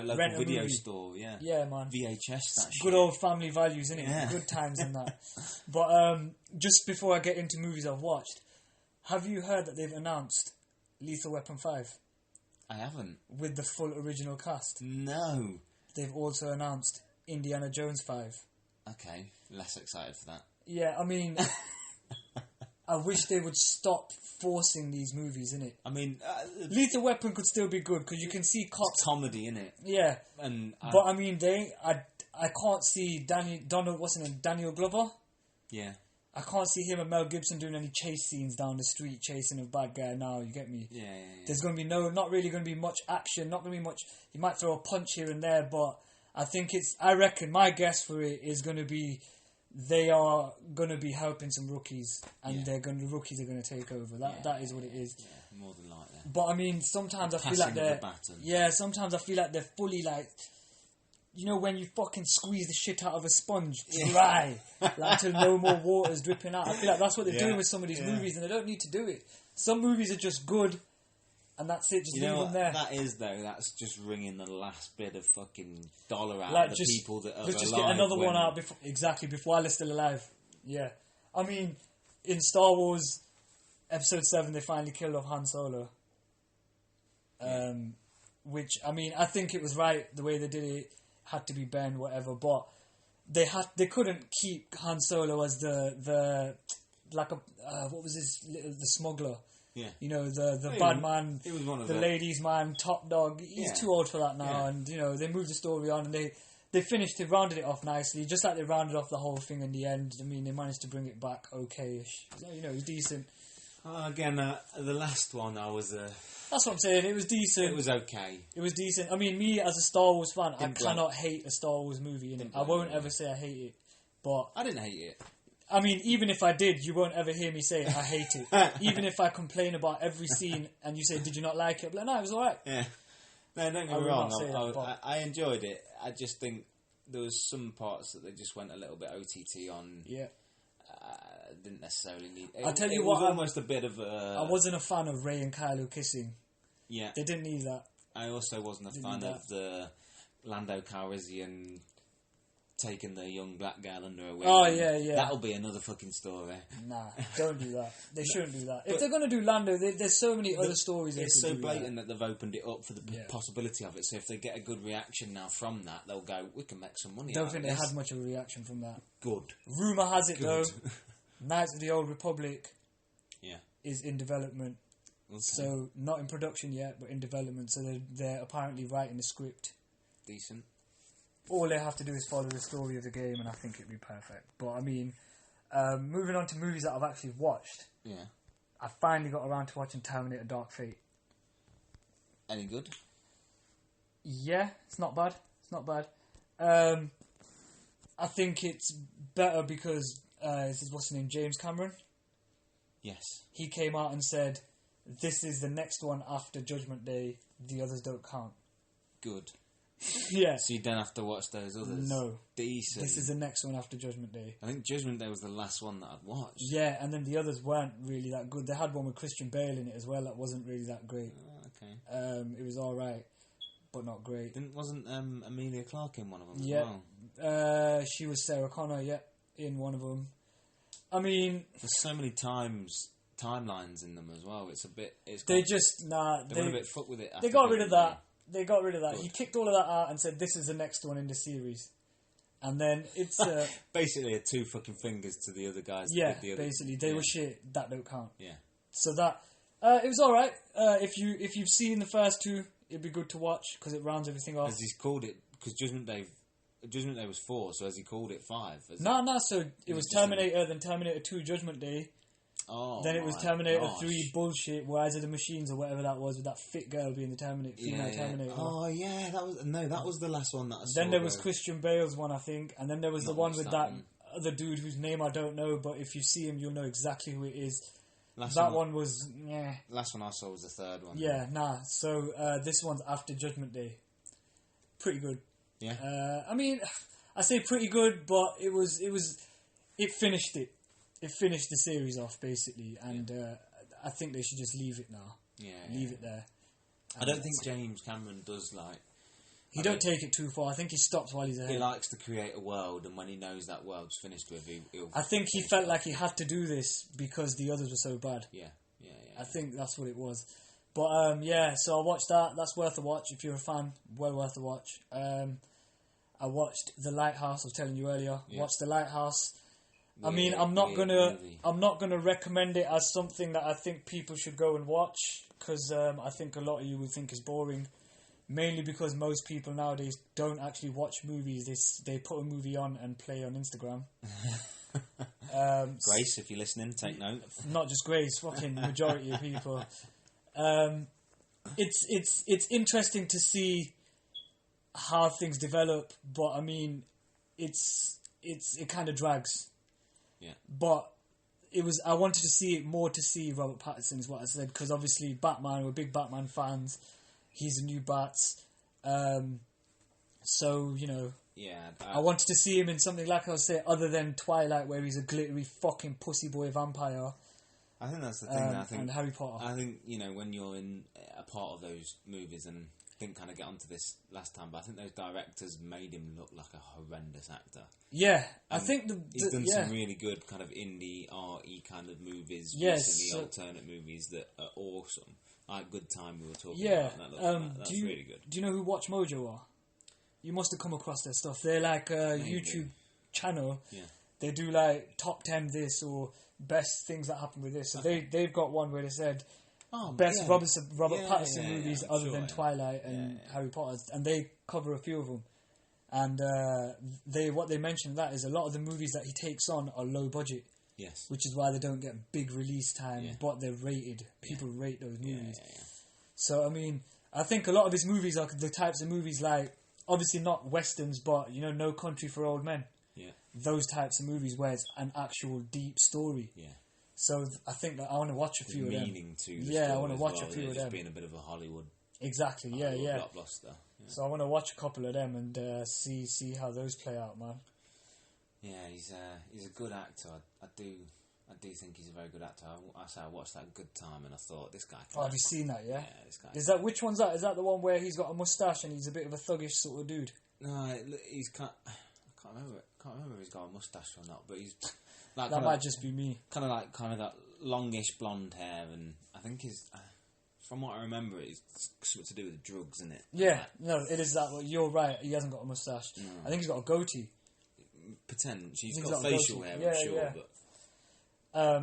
Local video store. Yeah. Yeah, man. VHS. That shit. Good old family values, innit? Yeah. Good times in that. But just before I get into movies I've watched, have you heard that they've announced Lethal Weapon 5? I haven't. With the full original cast. No. They've also announced Indiana Jones 5. Okay, less excited for that. Yeah, I mean, I wish they would stop forcing these movies, innit? I mean... Lethal Weapon could still be good, because you can see cops... It's comedy, innit? Yeah. But, I mean, I I can't see Daniel Glover. Yeah. I can't see him and Mel Gibson doing any chase scenes down the street chasing a bad guy now, you get me? Yeah. There's going to be not really going to be much action, not going to be much, you might throw a punch here and there, but I reckon my guess for it is going to be they are going to be helping some rookies and the rookies are going to take over. That is what it is. Yeah, more than likely. But I mean, sometimes I feel like sometimes I feel like they're fully like, you know, when you fucking squeeze the shit out of a sponge dry, like till no more water's dripping out. I feel like that's what they're doing with some of these movies, and they don't need to do it. Some movies are just good, and that's it. Just leave them there. That's just wringing the last bit of fucking dollar out like of the people that are alive. Let's just get another one out before while they're still alive. Yeah, I mean, in Star Wars Episode 7, they finally killed off Han Solo. Which, I mean, I think it was right the way they did it. Had to be Ben, whatever, but they couldn't keep Han Solo as the what was the smuggler? Yeah, you know, the bad man, he was one of the ladies' man, top dog. He's too old for that now, and you know they moved the story on and they finished it, rounded it off nicely, just like they rounded off the whole thing in the end. I mean, they managed to bring it back okay-ish. So, you know, it was decent. Again, the last one that's what I'm saying. It was decent. It was okay. It was decent. I mean, me as a Star Wars fan, I cannot hate a Star Wars movie. I won't ever say I hate it. But I didn't hate it. I mean, even if I did, you won't ever hear me say I hate it. Even if I complain about every scene and you say, "Did you not like it?" I'll be like, "No, it was alright." Yeah. No, don't get me wrong. I enjoyed it. I just think there was some parts that they just went a little bit OTT on. Yeah. Didn't necessarily need. I'll tell you what. It was almost a bit of a. I wasn't a fan of Rey and Kylo kissing. Yeah. They didn't need that. I also wasn't a fan of the Lando Calrissian taking the young black girl under a wing. Oh yeah. That'll be another fucking story. Nah, don't do that. They shouldn't do that. If they're gonna do Lando, there's so many other stories. It's so blatant that they've opened it up for the possibility of it. So if they get a good reaction now from that, they'll go, "We can make some money." Don't think they had much of a reaction from that. Good. Rumor has it though, Knights of the Old Republic, is in development. Okay. So not in production yet, but in development. So they're apparently writing the script. Decent. All they have to do is follow the story of the game, and I think it'd be perfect. But I mean, moving on to movies that I've actually watched. Yeah. I finally got around to watching Terminator Dark Fate. Any good? Yeah, it's not bad. I think it's better because what's his name, James Cameron? Yes. He came out and said, "This is the next one after Judgment Day. The others don't count." Good. Yeah. So you don't have to watch those others? No. Decent. This is the next one after Judgment Day. I think Judgment Day was the last one that I'd watched. Yeah, and then the others weren't really that good. They had one with Christian Bale in it as well that wasn't really that great. Oh, okay. It was alright, but not great. Wasn't Emilia Clarke in one of them as well? She was Sarah Connor, in one of them. I mean... There's so many timelines in them as well. It's a bit... They went a bit fuck with it. They got rid of that. They got rid of that. Good. He kicked all of that out and said, "This is the next one in the series." And then it's... basically, two fucking fingers to the other guys. Basically. They were shit. That don't count. Yeah. So that... it was alright. If you've seen the first two, it'd be good to watch, because it rounds everything off. As he's called it... Because Judgment Day was 4, so has he called it 5? No, so it was Terminator, then Terminator 2 Judgment Day. Oh, then it was Terminator 3 bullshit, Rise of the Machines or whatever that was, with that fit girl being the female Terminator. Oh yeah, that was the last one that I saw. Then there was Christian Bale's one, I think, and then there was the one with that other dude whose name I don't know, but if you see him, you'll know exactly who it is. That one was Last one I saw was the third one. Yeah, So this one's after Judgment Day. Pretty good. Yeah. I mean, I say pretty good, but it finished it. It finished the series off, basically, and I think they should just leave it now. Leave it there. I don't think James Cameron does, He don't take it too far. I think he stops while he's ahead. He likes to create a world, and when he knows that world's finished with, he'll... I think he felt like he had to do this because the others were so bad. Yeah. I think that's what it was. But, so I watched that. That's worth a watch if you're a fan. Well worth a watch. I watched The Lighthouse, I was telling you earlier. Yeah. Watched The Lighthouse. I mean, I'm not gonna recommend it as something that I think people should go and watch, because I think a lot of you would think is boring. mainly because most people nowadays don't actually watch movies. They put a movie on and play on Instagram. Grace, if you're listening, take note. Not just Grace, fucking majority of people. It's interesting to see how things develop, but I mean, it kind of drags. Yeah. But I wanted to see it more to see Robert Pattinson, is what I said, because obviously Batman, we're big Batman fans. He's a new Bats. So, you know, yeah, I wanted to see him in something, like I was saying, other than Twilight, where he's a glittery fucking pussy boy vampire. I think that's the thing. And Harry Potter. I think, you know, when you're in a part of those movies, and I didn't kind of get onto this last time, but I think those directors made him look like a horrendous actor. Yeah, I think he's done some really good kind of indie, arty kind of movies, recently alternate movies that are awesome. Like Good Time, we were talking about. That's really good. Do you know who Watch Mojo are? You must have come across their stuff. They're like a YouTube channel. Yeah. They do like top 10 this or best things that happen with this. So they've got one where they said best Robert Pattinson movies other than Twilight and Harry Potter, and they cover a few of them. And what they mentioned that is a lot of the movies that he takes on are low budget. Yes. Which is why they don't get big release time, but they're rated. People rate those movies. So I mean, I think a lot of his movies are the types of movies like, obviously not westerns, but you know, No Country for Old Men. Yeah. Those types of movies where it's an actual deep story. Yeah. So I think that I want to watch a few of them. Meaning to the story, I want to watch a few of them. Just being a bit of a Hollywood. Exactly. Blockbuster. Yeah. So I want to watch a couple of them and see how those play out, man. Yeah, he's a good actor. I do think he's a very good actor. I watched that Good Time and I thought, this guy. Have you seen that? Yeah. Yeah, this guy. Is that which one's that? Is that the one where he's got a mustache and he's a bit of a thuggish sort of dude? No, he's I can't remember. Can't remember if he's got a mustache or not. But he's like that might just be me. Kind of that longish blonde hair, and I think from what I remember, it's something to do with drugs, isn't it? Yeah, no, it is that. You're right. He hasn't got a mustache. No. I think he's got a goatee. Pretend he's got facial hair, I'm sure. Yeah.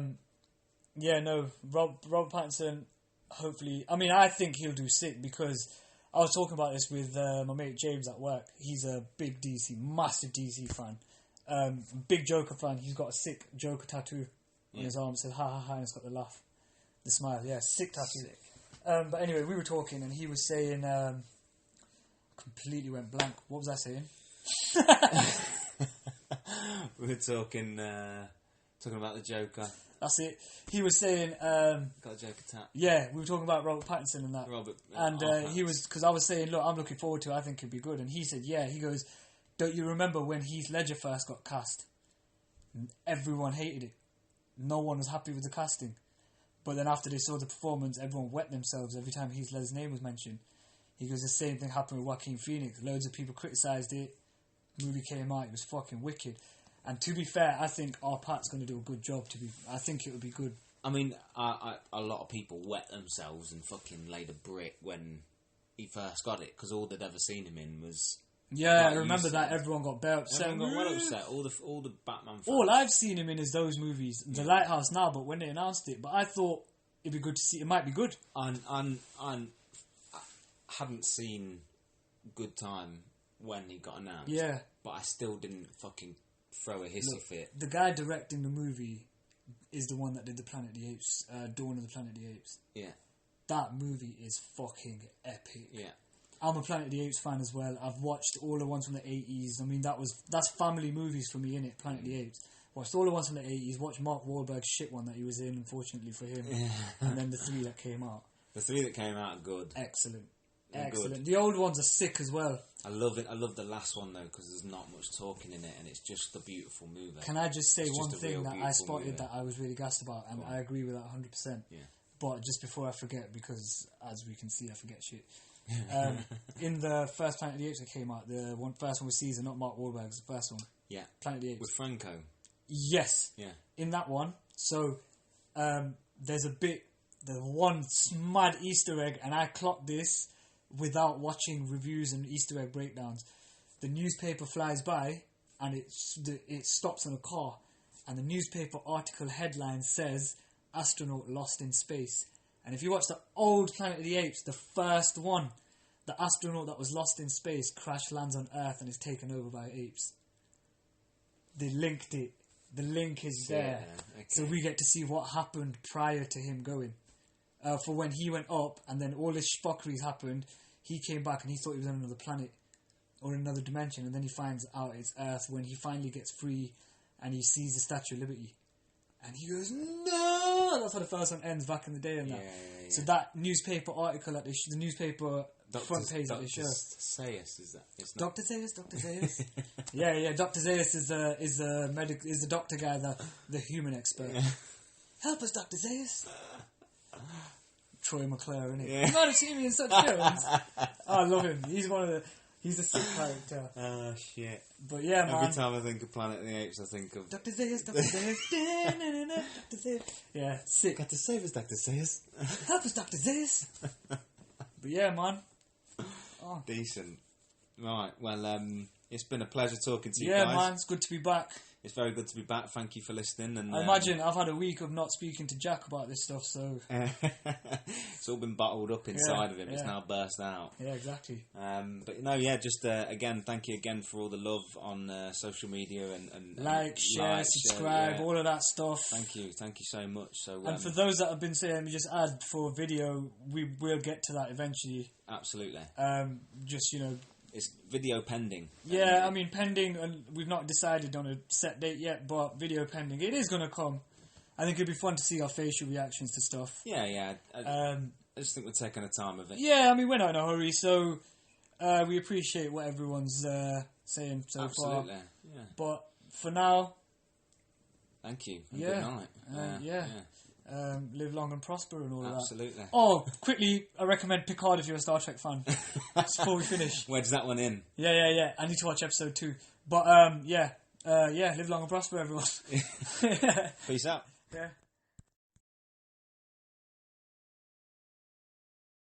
But Robert Pattinson. Hopefully, I mean, I think he'll do sick because I was talking about this with my mate James at work. He's a big massive DC fan, big Joker fan. He's got a sick Joker tattoo on his arm. It says ha ha ha, and it's got the laugh, the smile. Yeah, sick tattoo. Sick. But anyway, we were talking, and he was saying, completely went blank. What was I saying? We were talking about the Joker. That's it. He was saying... got a Joker tat. Yeah, we were talking about Robert Pattinson and that. And he was... Because I was saying, look, I'm looking forward to it. I think it'd be good. And he said, yeah. He goes, don't you remember when Heath Ledger first got cast? Everyone hated it. No one was happy with the casting. But then after they saw the performance, everyone wet themselves every time Heath Ledger's name was mentioned. He goes, the same thing happened with Joaquin Phoenix. Loads of people criticised it. The movie came out. It was fucking wicked. And to be fair, I think our Pat's going to do a good job. I think it would be good. I mean, a lot of people wet themselves and fucking laid a brick when he first got it, because all they'd ever seen him in was... Yeah, I remember that. Everyone got bare upset. Everyone got well upset. All the Batman fans. All I've seen him in is those movies. The Lighthouse now, but when they announced it. But I thought it'd be good to see. It might be good. And I hadn't seen Good Time when he got announced. Yeah. But I still didn't fucking... throw a hissy fit. The guy directing the movie is the one that did the Planet of the Apes, Dawn of the Planet of the Apes. Yeah. That movie is fucking epic. Yeah. I'm a Planet of the Apes fan as well. I've watched all the ones from the 80s. I mean, that's family movies for me, innit? Planet of the Apes. Watched all the ones from the 80s. Watched Mark Wahlberg's shit one that he was in, unfortunately for him. And then the 3 that came out. The 3 that came out are good. Excellent. Excellent. The old ones are sick as well. I love it. I love the last one though, because there's not much talking in it, and it's just a beautiful movie. Can I just say one thing that I spotted that I was really gassed about, and I agree with that 100%. Yeah. But just before I forget, because as we can see, I forget shit. In the first Planet of the Apes that came out, the first one was Caesar, not Mark Wahlberg's the first one. Yeah. Planet of the Apes with Franco. Yes. Yeah. In that one, so there's one mad Easter egg, and I clocked this without watching reviews and Easter egg breakdowns. The newspaper flies by and it stops on a car, and the newspaper article headline says astronaut lost in space. And if you watch the old Planet of the Apes, the first one, the astronaut that was lost in space crash lands on Earth and is taken over by apes. They linked it. The link is there. Yeah, okay. So we get to see what happened prior to him going. For when he went up and then all this spockeries happened, he came back and he thought he was on another planet or another dimension, and then he finds out it's Earth when he finally gets free and he sees the Statue of Liberty. And he goes, no! That's how the first one ends back in the day and that. Yeah. So that newspaper article, the newspaper front page that they show. Zaius, is that? Dr. Zaius, Dr. Zaius. yeah. Dr. Zaius is the doctor guy, the human expert. Yeah. Help us, Dr. Zaius. Troy McClure, isn't it? Yeah. You might have seen me in such films. I love him. He's a sick character. Oh, shit. But yeah, man. Every time I think of Planet of the Apes, I think of... Dr. Zaius, Dr. Zaius. Dr. Zaius. Yeah, sick. Got to save us, Dr. Zaius. Help us, Dr. Zaius. But yeah, man. Oh. Decent. Right, well, it's been a pleasure talking to you guys. Yeah, man, it's good to be back. It's very good to be back. Thank you for listening. And I imagine I've had a week of not speaking to Jack about this stuff, so... It's all been bottled up inside of him. It's now burst out. Yeah, exactly. But just again, thank you again for all the love on social media and like, share, subscribe, all of that stuff. Thank you so much. So, and for those that have been saying, we just add for video, we will get to that eventually. Absolutely. It's video pending. Yeah, I mean pending, and we've not decided on a set date yet, but video pending. It is going to come. I think it'd be fun to see our facial reactions to stuff. Yeah. I just think we're taking the time of it. Yeah, I mean, we're not in a hurry, so we appreciate what everyone's saying so far. Absolutely, yeah. But for now... Thank you, and good night. Live long and prosper and all that. Absolutely. Oh, quickly, I recommend Picard if you're a Star Trek fan. Just before we finish. Where's that one in? Yeah. I need to watch episode 2. But, live long and prosper, everyone. Peace out. Yeah.